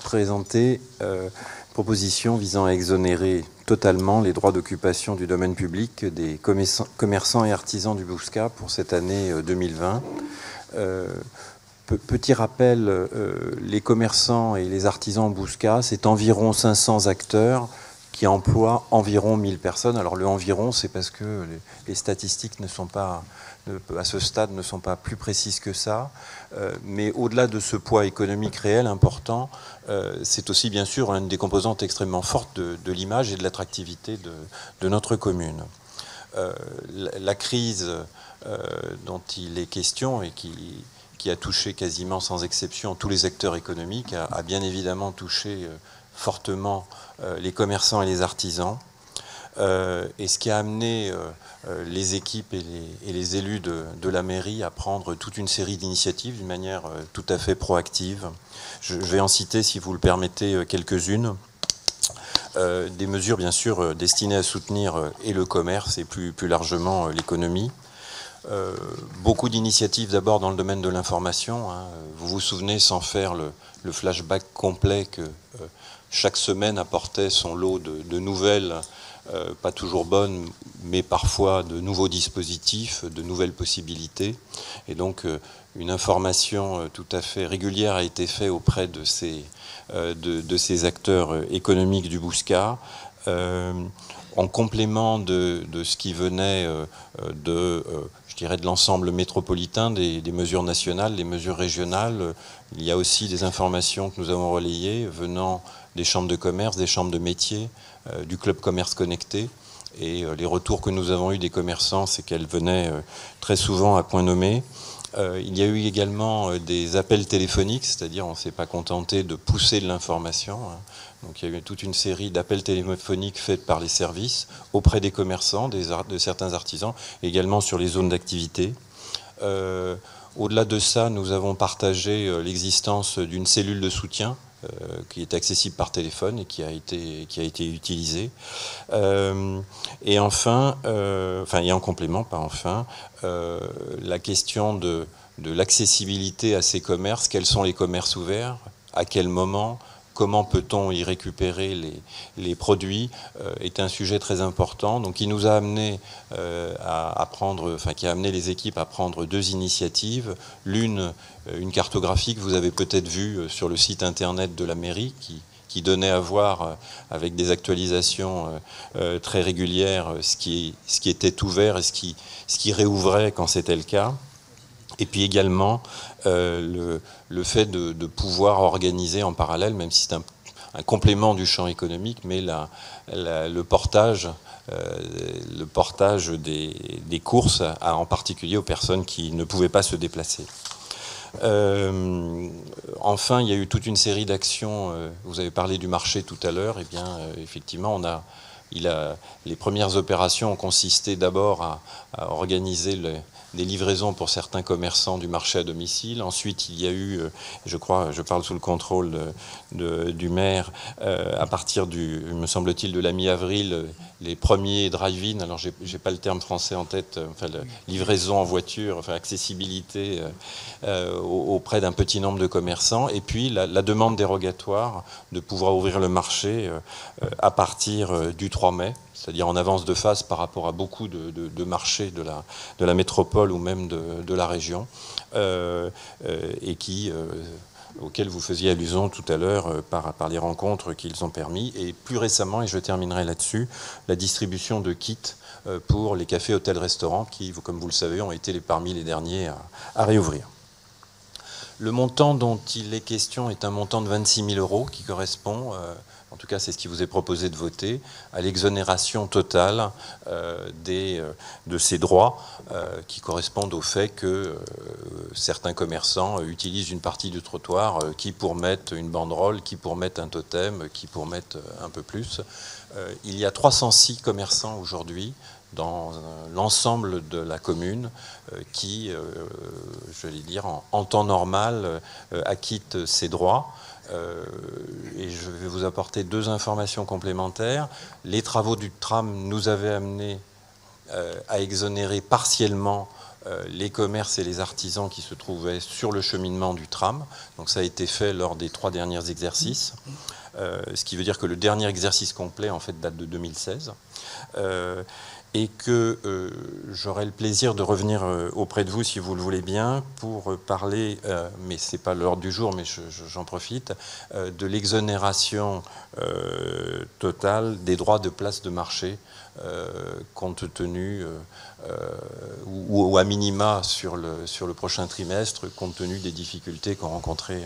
S10: présenter une proposition visant à exonérer totalement les droits d'occupation du domaine public des commerçants et artisans du Bouscat pour cette année 2020. Petit rappel, les commerçants et les artisans au Bouscat, c'est environ 500 acteurs qui emploient environ 1000 personnes. Alors le environ, c'est parce que les statistiques ne sont pas, à ce stade, ne sont pas plus précises que ça. Mais au-delà de ce poids économique réel important, c'est aussi bien sûr une des composantes extrêmement fortes de l'image et de l'attractivité de notre commune. La crise dont il est question et qui a touché quasiment sans exception tous les acteurs économiques a bien évidemment touché fortement les commerçants et les artisans. Et ce qui a amené les équipes et les élus de la mairie à prendre toute une série d'initiatives d'une manière tout à fait proactive. Je vais en citer, si vous le permettez, quelques-unes. Des mesures, bien sûr, destinées à soutenir et le commerce et plus largement l'économie. Beaucoup d'initiatives d'abord dans le domaine de l'information. Vous vous souvenez, sans faire le flashback complet, que chaque semaine apportait son lot de nouvelles, pas toujours bonnes, mais parfois de nouveaux dispositifs, de nouvelles possibilités. Et donc une information tout à fait régulière a été faite auprès de ces acteurs économiques du Bouscat, en complément de ce qui venait je dirais, de l'ensemble métropolitain, des mesures nationales, des mesures régionales. Il y a aussi des informations que nous avons relayées venant des chambres de commerce, des chambres de métiers, du club commerce connecté. Et les retours que nous avons eus des commerçants, c'est qu'elles venaient très souvent à point nommé. Il y a eu également des appels téléphoniques, c'est-à-dire on ne s'est pas contenté de pousser de l'information. Donc il y a eu toute une série d'appels téléphoniques faits par les services auprès des commerçants, de certains artisans, également sur les zones d'activité. Au-delà de ça, nous avons partagé l'existence d'une cellule de soutien qui est accessible par téléphone et qui a été utilisée. Et enfin, et en complément, la question de l'accessibilité à ces commerces. Quels sont les commerces ouverts? À quel moment? Comment peut-on y récupérer les produits est un sujet très important. Donc, il nous a amené qui a amené les équipes à prendre deux initiatives. L'une, une cartographie que vous avez peut-être vue sur le site internet de la mairie, qui donnait à voir avec des actualisations très régulières ce qui était ouvert et ce qui réouvrait quand c'était le cas. Et puis également le fait de pouvoir organiser en parallèle, même si c'est un complément du champ économique, mais le portage des courses, en particulier aux personnes qui ne pouvaient pas se déplacer. Enfin, il y a eu toute une série d'actions. Vous avez parlé du marché tout à l'heure. Eh bien, effectivement, les premières opérations ont consisté d'abord à organiser des livraisons pour certains commerçants du marché à domicile. Ensuite, il y a eu, je crois, je parle sous le contrôle du maire, à partir me semble-t-il, de la mi-avril, les premiers drive-in, alors j'ai pas le terme français en tête, enfin, livraison en voiture, enfin, accessibilité auprès d'un petit nombre de commerçants. Et puis, la demande dérogatoire de pouvoir ouvrir le marché à partir du 3 mai. C'est-à-dire en avance de phase par rapport à beaucoup de marchés de la métropole ou même de la région, et auxquels vous faisiez allusion tout à l'heure par les rencontres qu'ils ont permis. Et plus récemment, et je terminerai là-dessus, la distribution de kits pour les cafés, hôtels, restaurants qui, comme vous le savez, ont été parmi les derniers à réouvrir. Le montant dont il est question est un montant de 26 000 € qui correspond... en tout cas, c'est ce qui vous est proposé de voter, à l'exonération totale de ces droits qui correspondent au fait que certains commerçants utilisent une partie du trottoir, qui pour mettre une banderole, qui pour mettre un totem, qui pour mettre un peu plus. Il y a 306 commerçants aujourd'hui dans l'ensemble de la commune qui, je vais dire, en temps normal, acquittent ces droits. Et je vais vous apporter 2 informations complémentaires. Les travaux du tram nous avaient amené à exonérer partiellement les commerces et les artisans qui se trouvaient sur le cheminement du tram. Donc ça a été fait lors des 3 derniers exercices, ce qui veut dire que le dernier exercice complet en fait date de 2016. Et que j'aurai le plaisir de revenir auprès de vous, si vous le voulez bien, pour parler, mais ce n'est pas l'ordre du jour, mais j'en profite, de l'exonération totale des droits de place de marché, compte tenu, ou à minima sur le prochain trimestre, compte tenu des difficultés qu'ont rencontrées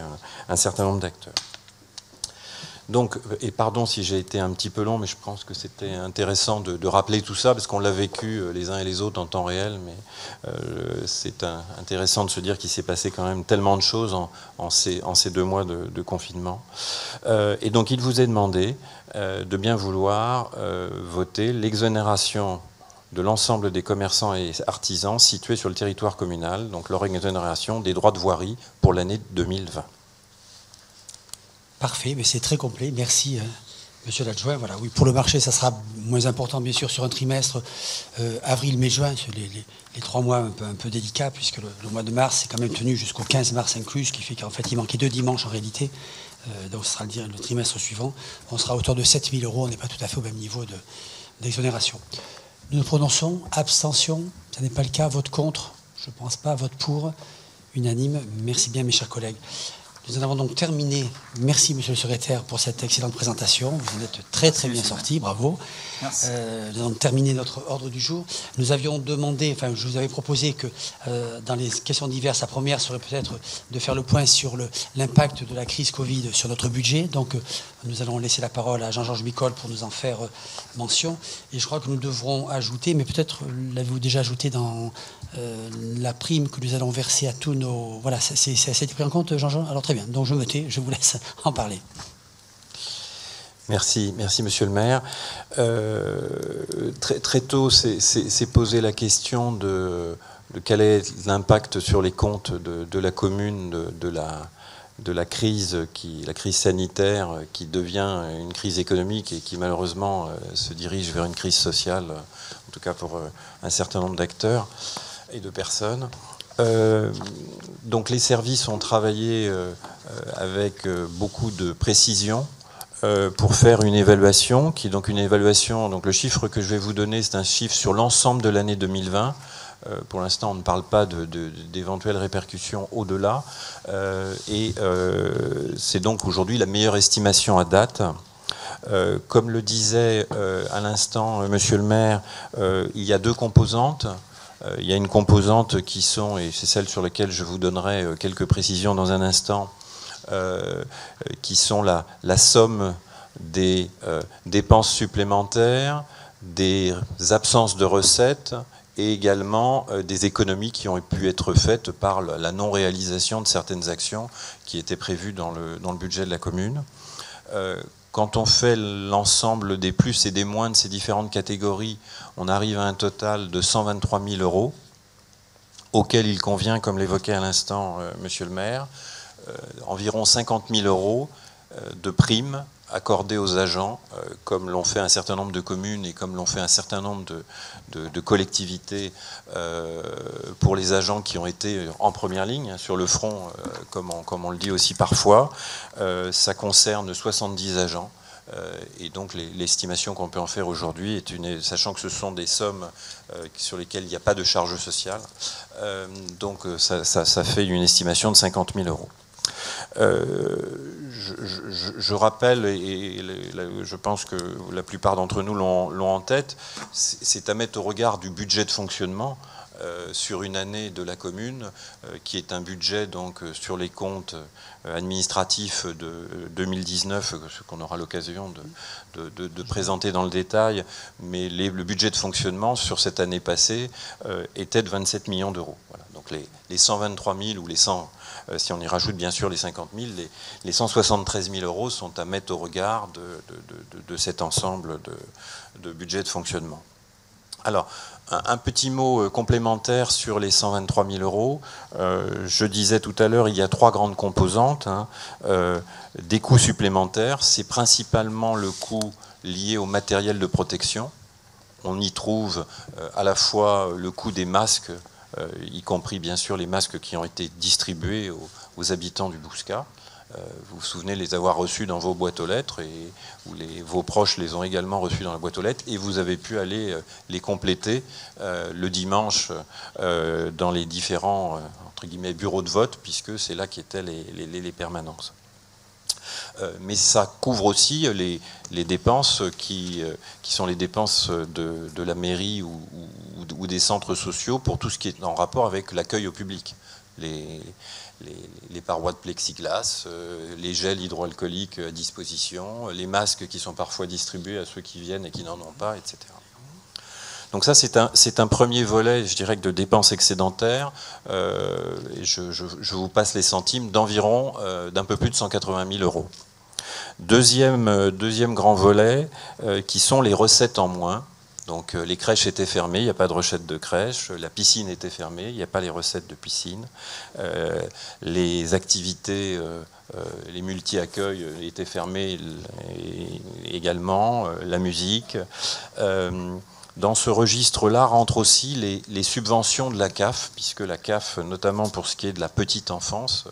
S10: un certain nombre d'acteurs. Donc, et pardon si j'ai été un petit peu long, mais je pense que c'était intéressant de rappeler tout ça, parce qu'on l'a vécu les uns et les autres en temps réel, mais c'est intéressant de se dire qu'il s'est passé quand même tellement de choses en ces 2 mois de confinement. Et donc, il vous est demandé de bien vouloir voter l'exonération de l'ensemble des commerçants et artisans situés sur le territoire communal, donc leur exonération des droits de voirie pour l'année 2020.
S3: Parfait, mais c'est très complet. Merci, monsieur l'adjoint. Voilà, oui, pour le marché, ça sera moins important, bien sûr, sur un trimestre, avril, mai, juin, les 3 mois un peu délicats, puisque le mois de mars est quand même tenu jusqu'au 15 mars inclus, ce qui fait qu'en fait, il manquait 2 dimanches en réalité. Donc, ce sera le trimestre suivant. On sera à hauteur de 7 000 €. On n'est pas tout à fait au même niveau d'exonération. Nous nous prononçons. Abstention. Ce n'est pas le cas. Vote contre. Je ne pense pas. Vote pour. Unanime. Merci bien, mes chers collègues. Nous en avons donc terminé. Merci, monsieur le secrétaire, pour cette excellente présentation. Vous en êtes très, très bien sorti. Bravo. Merci. Nous avons terminé notre ordre du jour. Nous avions demandé, enfin, je vous avais proposé que dans les questions diverses, la première serait peut-être de faire le point sur l'impact de la crise Covid sur notre budget. Donc, nous allons laisser la parole à Jean-Georges Micol pour nous en faire mention. Et je crois que nous devrons ajouter, mais peut-être l'avez-vous déjà ajouté dans la prime que nous allons verser à tous nos... Voilà, ça a été pris en compte, Jean-Jean? Alors, très bien. Donc, je me tais, je vous laisse en parler.
S10: Merci monsieur le maire. Très tôt, s'est posé la question de quel est l'impact sur les comptes de la commune de la crise sanitaire qui devient une crise économique et qui malheureusement se dirige vers une crise sociale, en tout cas pour un certain nombre d'acteurs et de personnes. Donc les services ont travaillé avec beaucoup de précision pour faire une évaluation, donc le chiffre que je vais vous donner, c'est un chiffre sur l'ensemble de l'année 2020. Pour l'instant, on ne parle pas d'éventuelles répercussions au-delà. C'est donc aujourd'hui la meilleure estimation à date. Comme le disait à l'instant monsieur le maire, il y a 2 composantes. Il y a une composante et c'est celle sur laquelle je vous donnerai quelques précisions dans un instant, qui sont la somme des dépenses supplémentaires, des absences de recettes et également des économies qui ont pu être faites par la non-réalisation de certaines actions qui étaient prévues dans le budget de la commune. Quand on fait l'ensemble des plus et des moins de ces différentes catégories, on arrive à un total de 123 000 €. auquel il convient, comme l'évoquait à l'instant Monsieur le maire, environ 50 000 € de primes accordées aux agents, comme l'ont fait un certain nombre de communes et comme l'ont fait un certain nombre de collectivités pour les agents qui ont été en première ligne, sur le front, comme on le dit aussi parfois. Ça concerne 70 agents. Et donc l'estimation qu'on peut en faire aujourd'hui est sachant que ce sont des sommes sur lesquelles il n'y a pas de charge sociale, donc ça fait une estimation de 50 000 €. Je rappelle, et je pense que la plupart d'entre nous l'ont en tête, c'est à mettre au regard du budget de fonctionnement sur une année de la commune, qui est un budget donc sur les comptes administratifs de 2019, ce qu'on aura l'occasion de présenter dans le détail, mais le budget de fonctionnement sur cette année passée était de 27 millions d'euros. Voilà. Donc les 123 000 ou les 100, si on y rajoute bien sûr les 50 000, les 173 000 € sont à mettre au regard de cet ensemble de budget de fonctionnement. Alors, un petit mot complémentaire sur les 123 000 €. Je disais tout à l'heure, il y a 3 grandes composantes. Des coûts supplémentaires, c'est principalement le coût lié au matériel de protection. On y trouve à la fois le coût des masques, y compris bien sûr les masques qui ont été distribués aux habitants du Bouscat. Vous vous souvenez les avoir reçus dans vos boîtes aux lettres, vos proches les ont également reçus dans la boîte aux lettres, et vous avez pu aller les compléter le dimanche dans les différents entre guillemets, bureaux de vote, puisque c'est là qu'étaient les permanences. Mais ça couvre aussi les dépenses qui sont les dépenses de la mairie ou des centres sociaux pour tout ce qui est en rapport avec l'accueil au public. Les parois de plexiglas, les gels hydroalcooliques à disposition, les masques qui sont parfois distribués à ceux qui viennent et qui n'en ont pas, etc. Donc ça, c'est un premier volet, je dirais, de dépenses excédentaires. Et je vous passe les centimes d'environ d'un peu plus de 180 000 €. Deuxième grand volet, qui sont les recettes en moins. Donc les crèches étaient fermées, il n'y a pas de recettes de crèche, la piscine était fermée, il n'y a pas les recettes de piscine, les activités, les multi-accueils étaient fermés également, la musique. Dans ce registre-là rentrent aussi les subventions de la CAF, puisque la CAF, notamment pour ce qui est de la petite enfance,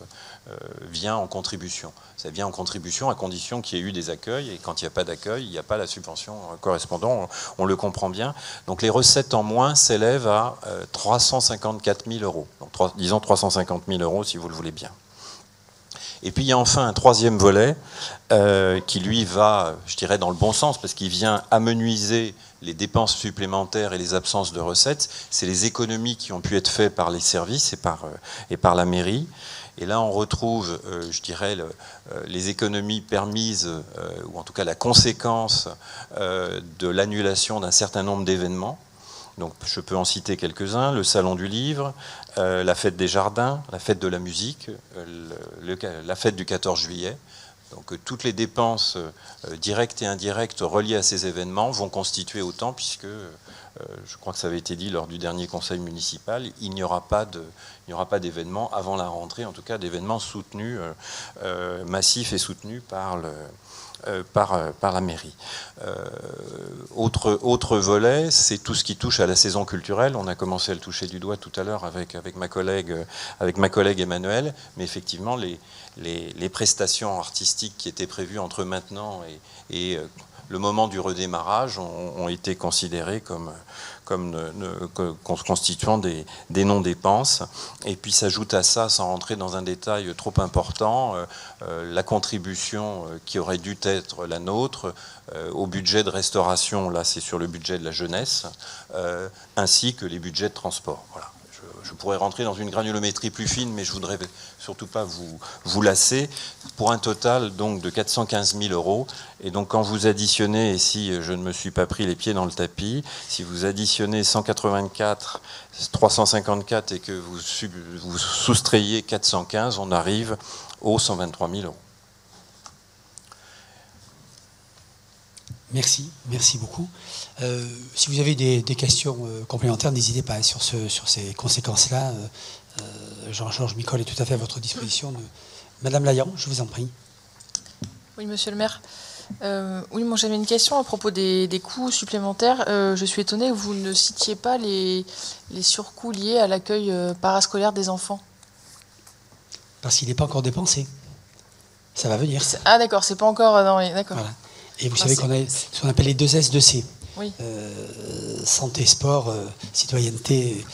S10: vient en contribution. Ça vient en contribution à condition qu'il y ait eu des accueils, et quand il n'y a pas d'accueil, il n'y a pas la subvention correspondante, on le comprend bien. Donc les recettes en moins s'élèvent à 354 000 €. Donc disons 350 000 € si vous le voulez bien. Et puis il y a enfin un troisième volet qui lui va, je dirais, dans le bon sens, parce qu'il vient amenuiser les dépenses supplémentaires et les absences de recettes. C'est les économies qui ont pu être faites par les services et par la mairie. Et là, on retrouve, je dirais, les économies permises, ou en tout cas la conséquence de l'annulation d'un certain nombre d'événements. Donc, je peux en citer quelques-uns: le Salon du Livre, la Fête des Jardins, la Fête de la Musique, la Fête du 14 juillet. Donc, toutes les dépenses directes et indirectes reliées à ces événements vont constituer autant, puisque, je crois que ça avait été dit lors du dernier conseil municipal, il n'y aura pas d'événements avant la rentrée, en tout cas d'événements soutenus, massifs et soutenus par la mairie. Autre volet, c'est tout ce qui touche à la saison culturelle. On a commencé à le toucher du doigt tout à l'heure avec ma collègue Emmanuelle, mais effectivement les prestations artistiques qui étaient prévues entre maintenant et le moment du redémarrage ont été considérées comme constituant des non-dépenses. Et puis s'ajoute à ça, sans rentrer dans un détail trop important, la contribution qui aurait dû être la nôtre au budget de restauration, là c'est sur le budget de la jeunesse, ainsi que les budgets de transport. Voilà. Je pourrais rentrer dans une granulométrie plus fine, mais je ne voudrais surtout pas vous lasser, pour un total donc de 415 000 €. Et donc quand vous additionnez, et si je ne me suis pas pris les pieds dans le tapis, si vous additionnez 184, 354 et que vous soustrayez 415, on arrive aux 123 000 €.
S3: Merci beaucoup. Si vous avez des questions complémentaires, n'hésitez pas sur ces conséquences-là. Jean-Georges Micol est tout à fait à votre disposition. Madame Laillan, je vous en prie.
S8: Oui, monsieur le maire. Oui, moi j'avais une question à propos des coûts supplémentaires. Je suis étonnée que vous ne citiez pas les surcoûts liés à l'accueil parascolaire des enfants.
S3: Parce qu'il n'est pas encore dépensé. Ça va venir.
S8: Ah d'accord, c'est pas encore... non, d'accord.
S3: Voilà. Et vous savez qu'on a ce qu'on appelle les 2 S2C.
S8: Oui.
S3: Santé, sport, citoyenneté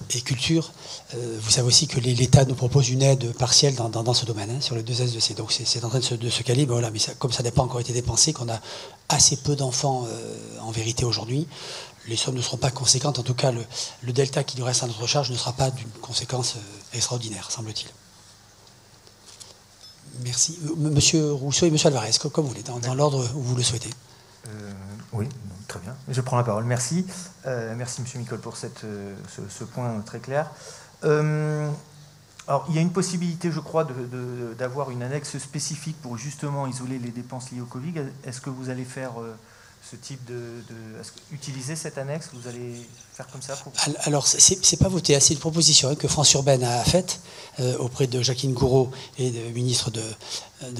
S3: et culture. Vous savez aussi que l'État nous propose une aide partielle dans ce domaine, sur les 2 S2C. Donc c'est en train de se caler. Voilà, mais comme ça n'a pas encore été dépensé, qu'on a assez peu d'enfants en vérité aujourd'hui, les sommes ne seront pas conséquentes. En tout cas, le delta qui nous reste à notre charge ne sera pas d'une conséquence extraordinaire, semble-t-il. Merci. Monsieur Rousseau et Monsieur Alvarez, comme vous voulez, dans l'ordre où vous le souhaitez.
S7: Oui, très bien. Je prends la parole. Merci. Merci, Monsieur Micol, pour ce point très clair. Alors, il y a une possibilité, je crois, d'avoir une annexe spécifique pour justement isoler les dépenses liées au Covid. Est-ce que vous allez faire ce type utiliser cette annexe? Vous allez faire comme ça
S3: Alors, c'est pas voté. C'est une proposition que France Urbaine a faite auprès de Jacqueline Gouraud et du ministre de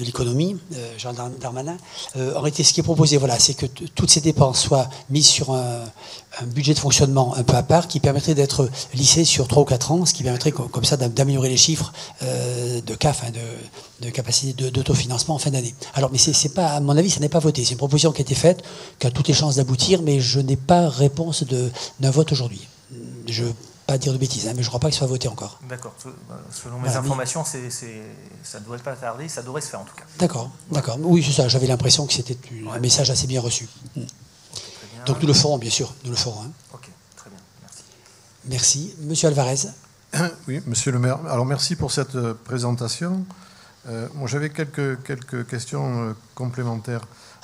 S3: l'économie, Jean Darmanin. En réalité, ce qui est proposé, voilà, c'est que toutes ces dépenses soient mises sur un budget de fonctionnement un peu à part qui permettrait d'être lissé sur 3 ou 4 ans, ce qui permettrait comme ça d'améliorer les chiffres de CAF, de capacité d'autofinancement en fin d'année. Alors, mais c'est pas, à mon avis, ça n'est pas voté. C'est une proposition qui a été faite, qui a toutes les chances d'aboutir, mais je n'ai pas réponse d'un vote aujourd'hui. Je ne veux pas dire de bêtises, mais je ne crois pas qu'il soit voté encore.
S7: D'accord. Selon mes informations, ça ne devrait pas tarder, ça devrait se faire en tout cas.
S3: D'accord. Oui, c'est ça. J'avais l'impression que c'était un message assez bien reçu. Donc nous le ferons, bien sûr. Nous le ferons.
S7: Ok, très bien. Merci.
S3: Merci. Monsieur Alvarez.
S6: Oui, monsieur le maire. Alors merci pour cette présentation. Moi, j'avais quelques questions complémentaires.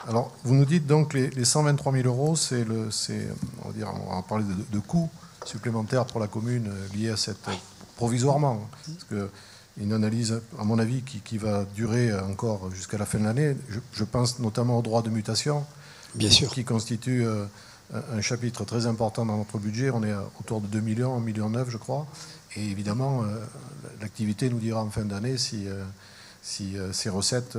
S6: Alors, vous nous dites donc les 123 000 euros, on va parler de coûts supplémentaires pour la commune liés à cette provisoirement, parce que une analyse, à mon avis, qui va durer encore jusqu'à la fin de l'année. Je pense notamment au droit de mutation,
S3: bien sûr,
S6: qui constitue un chapitre très important dans notre budget. On est autour de 2 millions, 1,9 million, je crois. Et évidemment, l'activité nous dira en fin d'année si ces recettes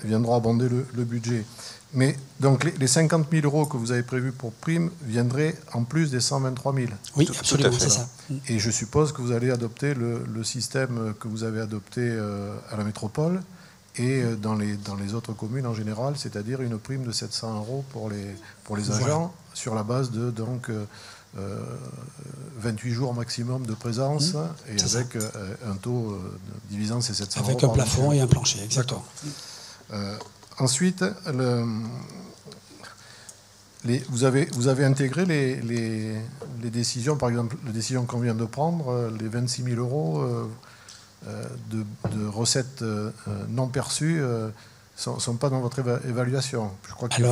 S6: viendront abonder le budget. Mais donc les 50 000 euros que vous avez prévus pour prime viendraient en plus des 123 000.
S3: Oui, absolument, c'est ça.
S6: Et je suppose que vous allez adopter le système que vous avez adopté à la métropole et dans les autres communes en général, c'est-à-dire une prime de 700 euros pour les agents, voilà, sur la base de 28 jours maximum de présence, et avec un taux divisant ces 700 euros.
S3: Avec un plafond et un plancher, exactement.
S6: Ensuite, vous avez intégré les décisions, par exemple, les décisions qu'on vient de prendre, les 26 000 euros de recettes non perçues ne sont pas dans votre évaluation. Je crois que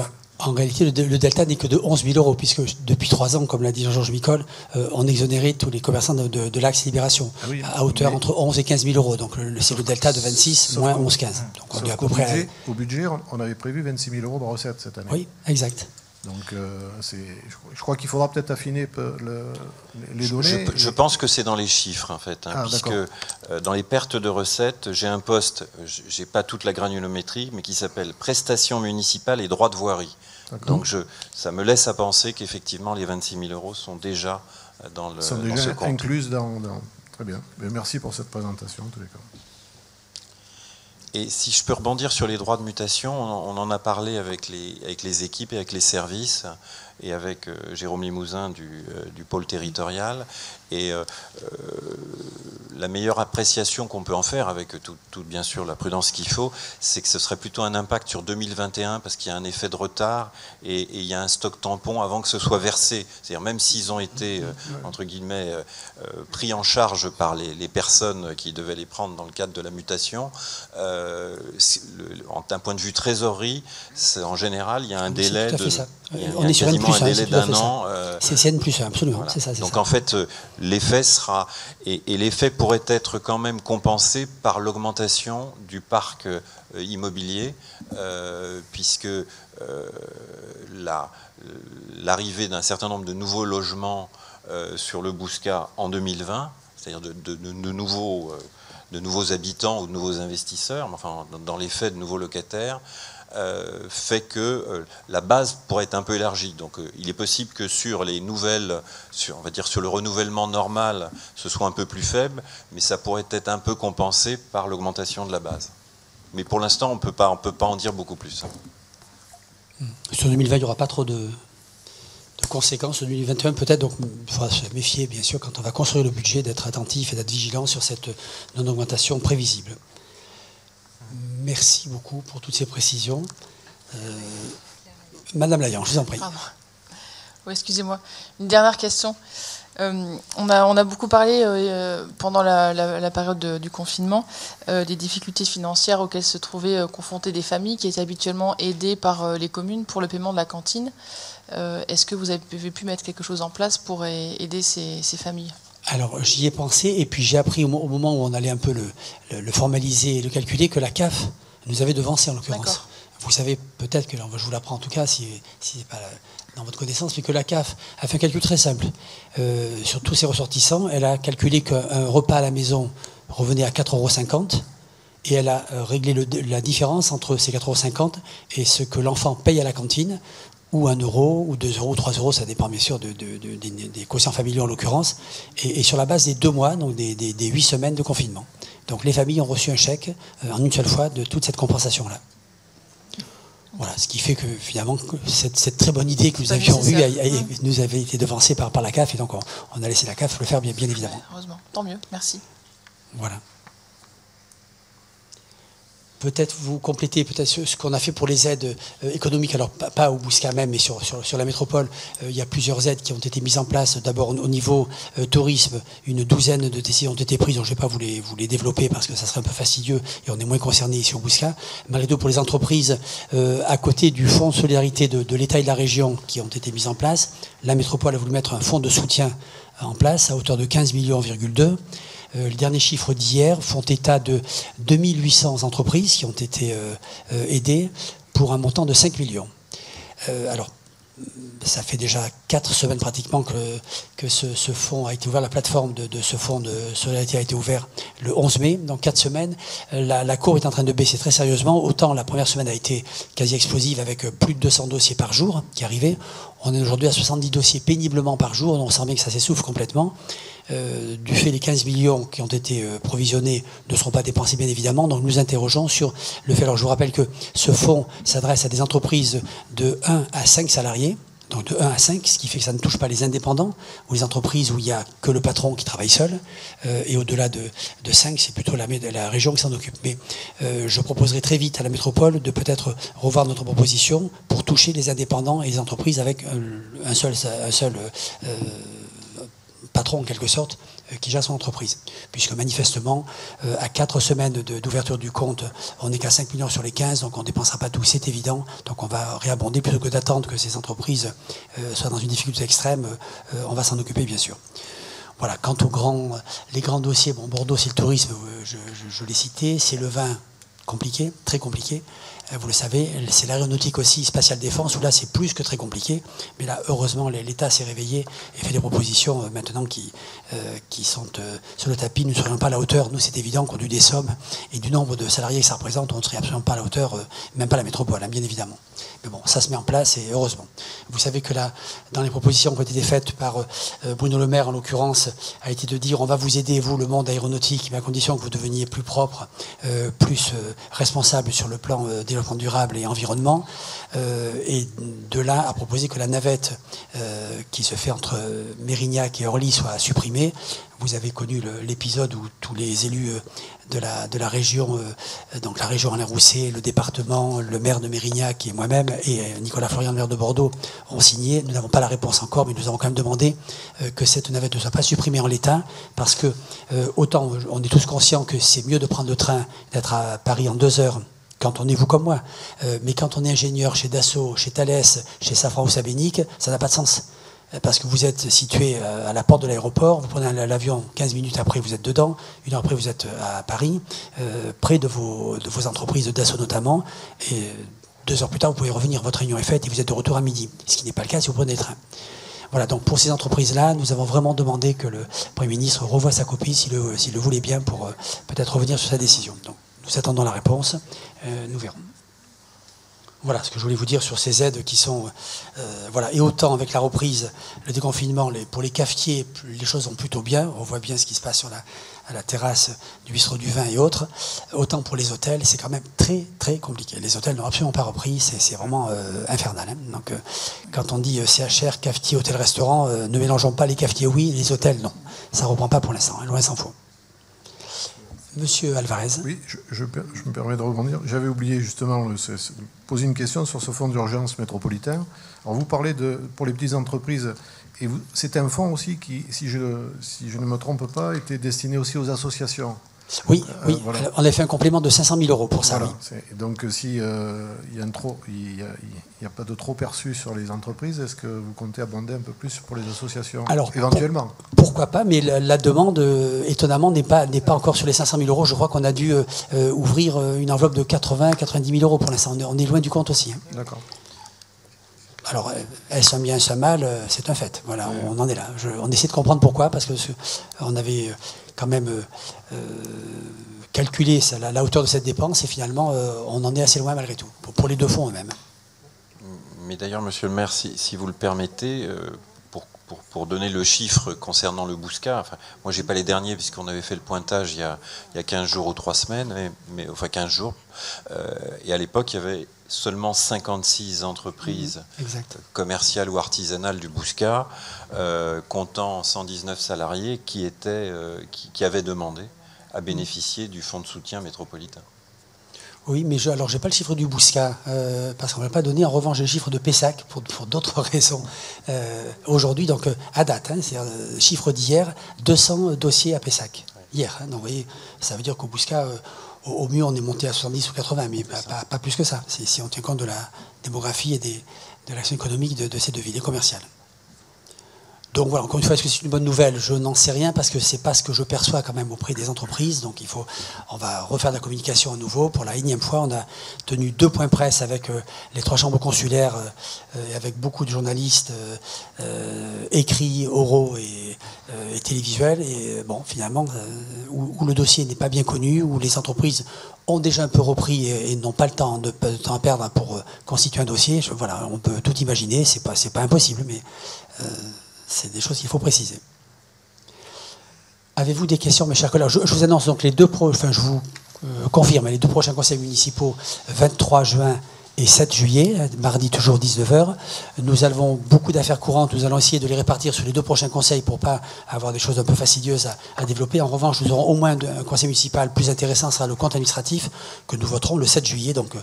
S3: en réalité, le delta n'est que de 11 000 euros, puisque depuis 3 ans, comme l'a dit Jean-Georges Micol, on exonérait tous les commerçants de l'axe Libération, à hauteur entre 11 et 15 000 euros. Donc c'est le delta de 26 moins 11, 15. Donc on est à peu près
S6: au budget, on avait prévu 26 000 euros de recettes cette année.
S3: Oui, exact.
S6: Donc je crois qu'il faudra peut-être affiner les données.
S10: Je pense que c'est dans les chiffres, en fait, puisque dans les pertes de recettes, j'ai un poste, je n'ai pas toute la granulométrie, mais qui s'appelle prestations municipales et droits de voirie. Donc ça me laisse à penser qu'effectivement les 26 000 euros sont déjà dans ce compte.
S6: Incluses dans... Très bien. Mais merci pour cette présentation, en tous les cas.
S10: Et si je peux rebondir sur les droits de mutation, on en a parlé avec les équipes et avec les services, et avec Jérôme Limousin du pôle territorial. Et la meilleure appréciation qu'on peut en faire, avec toute bien sûr la prudence qu'il faut, c'est que ce serait plutôt un impact sur 2021, parce qu'il y a un effet de retard et il y a un stock tampon avant que ce soit versé. C'est-à-dire même s'ils ont été, entre guillemets, pris en charge par les personnes qui devaient les prendre dans le cadre de la mutation, d'un point de vue trésorerie, en général, il y a un délai de...
S3: On est sur N+1,
S10: un délai d'un an.
S3: C'est N+1, absolument.
S10: Voilà.
S3: C'est ça.
S10: Donc en fait, l'effet sera... Et l'effet pourrait être quand même compensé par l'augmentation du parc immobilier, puisque l'arrivée d'un certain nombre de nouveaux logements sur le Bouscat en 2020, c'est-à-dire de nouveaux habitants ou de nouveaux investisseurs, enfin dans les faits de nouveaux locataires, fait que la base pourrait être un peu élargie. Donc il est possible que sur les nouvelles, on va dire sur le renouvellement normal, ce soit un peu plus faible, mais ça pourrait être un peu compensé par l'augmentation de la base. Mais pour l'instant, on peut pas en dire beaucoup plus.
S3: Sur 2020, il n'y aura pas trop de conséquences. Sur 2021, peut-être, donc il faudra se méfier, bien sûr, quand on va construire le budget, d'être attentif et d'être vigilant sur cette non-augmentation prévisible. Merci beaucoup pour toutes ces précisions. Madame Layan, je vous en prie.
S8: Pardon. Oui, excusez-moi. Une dernière question. On a beaucoup parlé pendant la période du confinement des difficultés financières auxquelles se trouvaient confrontées des familles qui étaient habituellement aidées par les communes pour le paiement de la cantine. Est-ce que vous avez pu mettre quelque chose en place pour aider ces familles ?
S3: Alors, j'y ai pensé, et puis j'ai appris au moment où on allait un peu le formaliser et le calculer, que la CAF nous avait devancé en l'occurrence. Vous savez peut-être que, je vous l'apprends en tout cas, si ce n'est pas dans votre connaissance, mais que la CAF a fait un calcul très simple. Sur tous ses ressortissants, elle a calculé qu'un repas à la maison revenait à 4,50 €, et elle a réglé la différence entre ces 4,50 € et ce que l'enfant paye à la cantine, ou 1 €, ou 2 €, ou 3 €, ça dépend bien sûr des quotients familiaux en l'occurrence, et sur la base des 2 mois, donc des 8 semaines de confinement. Donc les familles ont reçu un chèque en une seule fois de toute cette compensation-là. Voilà, ce qui fait que finalement, cette très bonne idée que nous avions eue nous avait été devancée par la CAF, et donc on a laissé la CAF le faire bien évidemment.
S8: Ouais, heureusement, tant mieux, merci.
S3: Voilà. Peut-être vous complétez peut-être ce qu'on a fait pour les aides économiques, alors pas au Bouscat même, mais sur la métropole. Il y a plusieurs aides qui ont été mises en place. D'abord au niveau tourisme, une douzaine de décisions ont été prises, donc je ne vais pas vous les développer parce que ça serait un peu fastidieux et on est moins concerné ici au Bouscat. Malgré tout, pour les entreprises, à côté du fonds de solidarité de l'État et de la région qui ont été mis en place, la métropole a voulu mettre un fonds de soutien en place à hauteur de 15,2 millions. Les derniers chiffres d'hier font état de 2800 entreprises qui ont été aidées pour un montant de 5 millions. Alors, ça fait déjà 4 semaines pratiquement que ce fonds a été ouvert, la plateforme de ce fonds de solidarité a été ouverte le 11 mai, donc 4 semaines. La courbe est en train de baisser très sérieusement. Autant la première semaine a été quasi explosive avec plus de 200 dossiers par jour qui arrivaient. On est aujourd'hui à 70 dossiers péniblement par jour, donc on sent bien que ça s'essouffle complètement. Du fait des 15 millions qui ont été provisionnés ne seront pas dépensés bien évidemment, donc nous interrogeons sur le fait. Alors je vous rappelle que ce fonds s'adresse à des entreprises de 1 à 5 salariés, donc de 1 à 5, ce qui fait que ça ne touche pas les indépendants ou les entreprises où il n'y a que le patron qui travaille seul, et au-delà de 5, c'est plutôt la région qui s'en occupe. Mais je proposerai très vite à la métropole de peut-être revoir notre proposition pour toucher les indépendants et les entreprises avec un seul patron en quelque sorte qui gère son entreprise. Puisque manifestement, à 4 semaines d'ouverture du compte, on n'est qu'à 5 millions sur les 15, donc on ne dépensera pas tout, c'est évident. Donc on va réabonder plutôt que d'attendre que ces entreprises soient dans une difficulté extrême, on va s'en occuper bien sûr. Voilà, quant les grands dossiers, bon, Bordeaux c'est le tourisme, je l'ai cité, c'est le vin, compliqué, très compliqué. Vous le savez, c'est l'aéronautique aussi, spatiale défense, où là c'est plus que très compliqué. Mais là, heureusement, l'État s'est réveillé et fait des propositions maintenant qui sont sur le tapis. Nous ne serions pas à la hauteur. Nous, c'est évident, compte tenu des sommes et du nombre de salariés que ça représente, on ne serait absolument pas à la hauteur, même pas la métropole, hein, bien évidemment. Mais bon, ça se met en place et heureusement. Vous savez que là, dans les propositions qui ont été faites par Bruno Le Maire, en l'occurrence, a été de dire on va vous aider, vous, le monde aéronautique, mais à condition que vous deveniez plus propre, plus responsable sur le plan développement durable et environnement. Et de là, à proposer que la navette qui se fait entre Mérignac et Orly soit supprimée. Vous avez connu l'épisode où tous les élus de la région, donc la région Alain Rousset, le département, le maire de Mérignac et moi-même, et Nicolas Florian, le maire de Bordeaux, ont signé. Nous n'avons pas la réponse encore, mais nous avons quand même demandé que cette navette ne soit pas supprimée en l'état, parce que autant on est tous conscients que c'est mieux de prendre le train, d'être à Paris en 2 heures, quand on est vous comme moi, mais quand on est ingénieur chez Dassault, chez Thales, chez Safran ou Sabénic, ça n'a pas de sens. parce que vous êtes situé à la porte de l'aéroport, vous prenez l'avion, 15 minutes après vous êtes dedans, 1 heure après vous êtes à Paris, près de vos entreprises de Dassault notamment, et 2 heures plus tard vous pouvez revenir, votre réunion est faite et vous êtes de retour à midi, ce qui n'est pas le cas si vous prenez le train. Voilà, donc pour ces entreprises-là, nous avons vraiment demandé que le Premier ministre revoie sa copie s'il le voulait bien pour peut-être revenir sur sa décision. Donc nous attendons la réponse, nous verrons. Voilà ce que je voulais vous dire sur ces aides qui sont... voilà. Et autant avec la reprise, le déconfinement, pour les cafetiers, les choses vont plutôt bien. On voit bien ce qui se passe à la terrasse du bistrot du vin et autres. Autant pour les hôtels, c'est quand même très très compliqué. Les hôtels n'ont absolument pas repris, c'est vraiment infernal. Hein. Donc quand on dit CHR, cafetier, hôtel, restaurant, ne mélangeons pas les cafetiers oui, les hôtels non. Ça ne reprend pas pour l'instant, hein, loin s'en faut. Monsieur Alvarez.
S6: Oui, je me permets de rebondir. J'avais oublié justement de poser une question sur ce fonds d'urgence métropolitain. Alors vous parlez pour les petites entreprises, et c'est un fonds aussi qui, si je ne me trompe pas, était destiné aussi aux associations.
S3: Oui, oui. Voilà. On a fait un complément de 500 000 euros pour ça.
S6: Voilà.
S3: Oui.
S6: Donc s'il n'y a pas de trop perçu sur les entreprises, est-ce que vous comptez abonder un peu plus pour les associations? Alors, éventuellement.
S3: Pourquoi pas, mais la demande, étonnamment, n'est pas encore sur les 500 000 euros. Je crois qu'on a dû ouvrir une enveloppe de 80-90 000 euros pour l'instant. On est loin du compte aussi. Hein.
S6: D'accord.
S3: Alors, est-ce un bien, est-ce un mal? C'est un fait. Voilà, on en est là. On essaie de comprendre pourquoi, parce qu'on avait quand même calculé la hauteur de cette dépense, et finalement, on en est assez loin malgré tout, pour les deux fonds eux-mêmes.
S10: Mais d'ailleurs, monsieur le maire, si vous le permettez, pour donner le chiffre concernant le Bouscat, enfin, moi j'ai pas les derniers puisqu'on avait fait le pointage il y a 15 jours ou 3 semaines, enfin 15 jours, et à l'époque il y avait seulement 56 entreprises commerciales ou artisanales du Bouscat, comptant 119 salariés qui avaient demandé à bénéficier du fonds de soutien métropolitain.
S3: Oui, mais je n'ai pas le chiffre du Bouscat, parce qu'on ne m'a pas donné. En revanche, j'ai le chiffre de Pessac, pour d'autres raisons. Aujourd'hui, donc à date, hein, c'est le chiffre d'hier, 200 dossiers à Pessac. Hier, hein, donc vous voyez, ça veut dire qu'au Bouscat, au mieux, on est monté à 70 ou 80, mais pas plus que ça, si on tient compte de la démographie et de l'action économique de ces deux villes commerciales. Donc voilà, encore une fois, est-ce que c'est une bonne nouvelle? Je n'en sais rien parce que c'est pas ce que je perçois quand même auprès des entreprises. Donc on va refaire de la communication à nouveau. Pour la énième fois, on a tenu 2 points presse avec les 3 chambres consulaires et avec beaucoup de journalistes écrits, oraux et télévisuels. Et bon, finalement, où le dossier n'est pas bien connu, où les entreprises ont déjà un peu repris et n'ont pas le temps à perdre pour constituer un dossier. Voilà, on peut tout imaginer. C'est pas impossible, mais c'est des choses qu'il faut préciser. Avez-vous des questions, mes chers collègues? Je vous annonce donc je vous confirme les 2 prochains conseils municipaux, 23 juin et 7 juillet, mardi toujours 19h. Nous avons beaucoup d'affaires courantes, nous allons essayer de les répartir sur les 2 prochains conseils pour ne pas avoir des choses un peu fastidieuses à développer. En revanche, nous aurons au moins un conseil municipal plus intéressant, sera le compte administratif que nous voterons le 7 juillet. Donc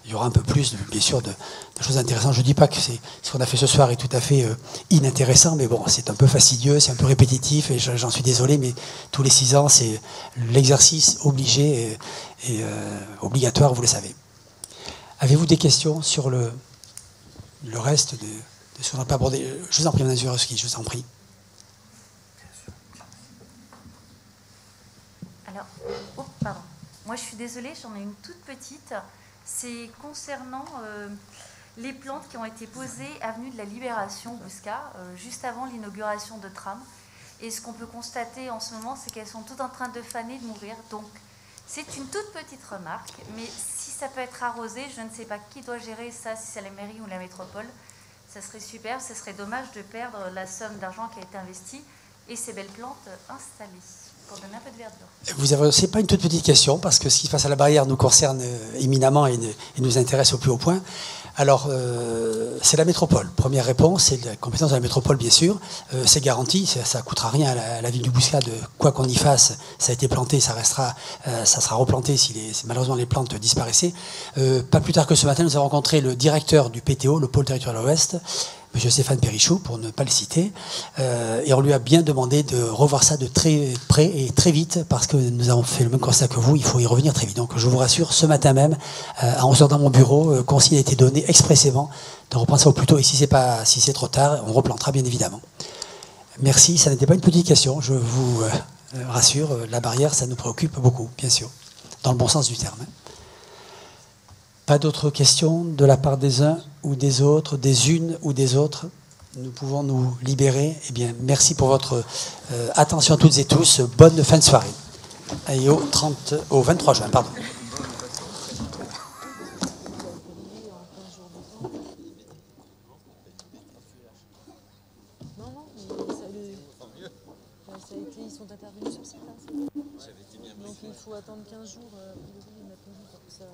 S3: il y aura un peu plus, bien sûr, de choses intéressantes. Je ne dis pas que ce qu'on a fait ce soir est tout à fait inintéressant, mais bon, c'est un peu fastidieux, c'est un peu répétitif, et j'en suis désolé, mais tous les 6 ans, c'est l'exercice obligé et obligatoire, vous le savez. Avez-vous des questions sur le reste de ce qu'on n'a pas abordé? Je vous en prie, Mme Zurawski, je vous en prie.
S11: Alors, pardon. Moi, je suis désolée, j'en ai une toute petite. C'est concernant les plantes qui ont été posées avenue de la Libération, Bouscat, juste avant l'inauguration de tram. Et ce qu'on peut constater en ce moment, c'est qu'elles sont toutes en train de faner, de mourir. Donc, c'est une toute petite remarque, mais si ça peut être arrosé, je ne sais pas qui doit gérer ça, si c'est la mairie ou la métropole. Ça serait super, ce serait dommage de perdre la somme d'argent qui a été investie et ces belles plantes installées, pour donner un peu de verdure.
S3: Ce n'est pas une toute petite question, parce que ce qui se passe à la barrière nous concerne éminemment et nous intéresse au plus haut point. Alors, c'est la métropole. Première réponse, c'est la compétence de la métropole, bien sûr. C'est garanti, ça ne coûtera rien à la ville du Bouscat, quoi qu'on y fasse. Ça a été planté, ça sera replanté si malheureusement les plantes disparaissaient. Pas plus tard que ce matin, nous avons rencontré le directeur du PTO, le pôle territorial ouest, M. Stéphane Périchou, pour ne pas le citer, et on lui a bien demandé de revoir ça de très près et très vite, parce que nous avons fait le même constat que vous, il faut y revenir très vite. Donc je vous rassure, ce matin même, à 11h dans mon bureau, consigne a été donné expressément de reprendre ça au plus tôt, et si c'est trop tard, on replantera bien évidemment. Merci, ça n'était pas une petite question, je vous rassure, la barrière, ça nous préoccupe beaucoup, bien sûr, dans le bon sens du terme. Pas d'autres questions de la part des uns ou des autres, des unes ou des autres? Nous pouvons nous libérer. Eh bien, merci pour votre attention à toutes et tous. Bonne fin de soirée. Et au 23 juin, pardon.
S9: Ils sont intervenus sur site. Donc il faut attendre 15 jours pour que ça...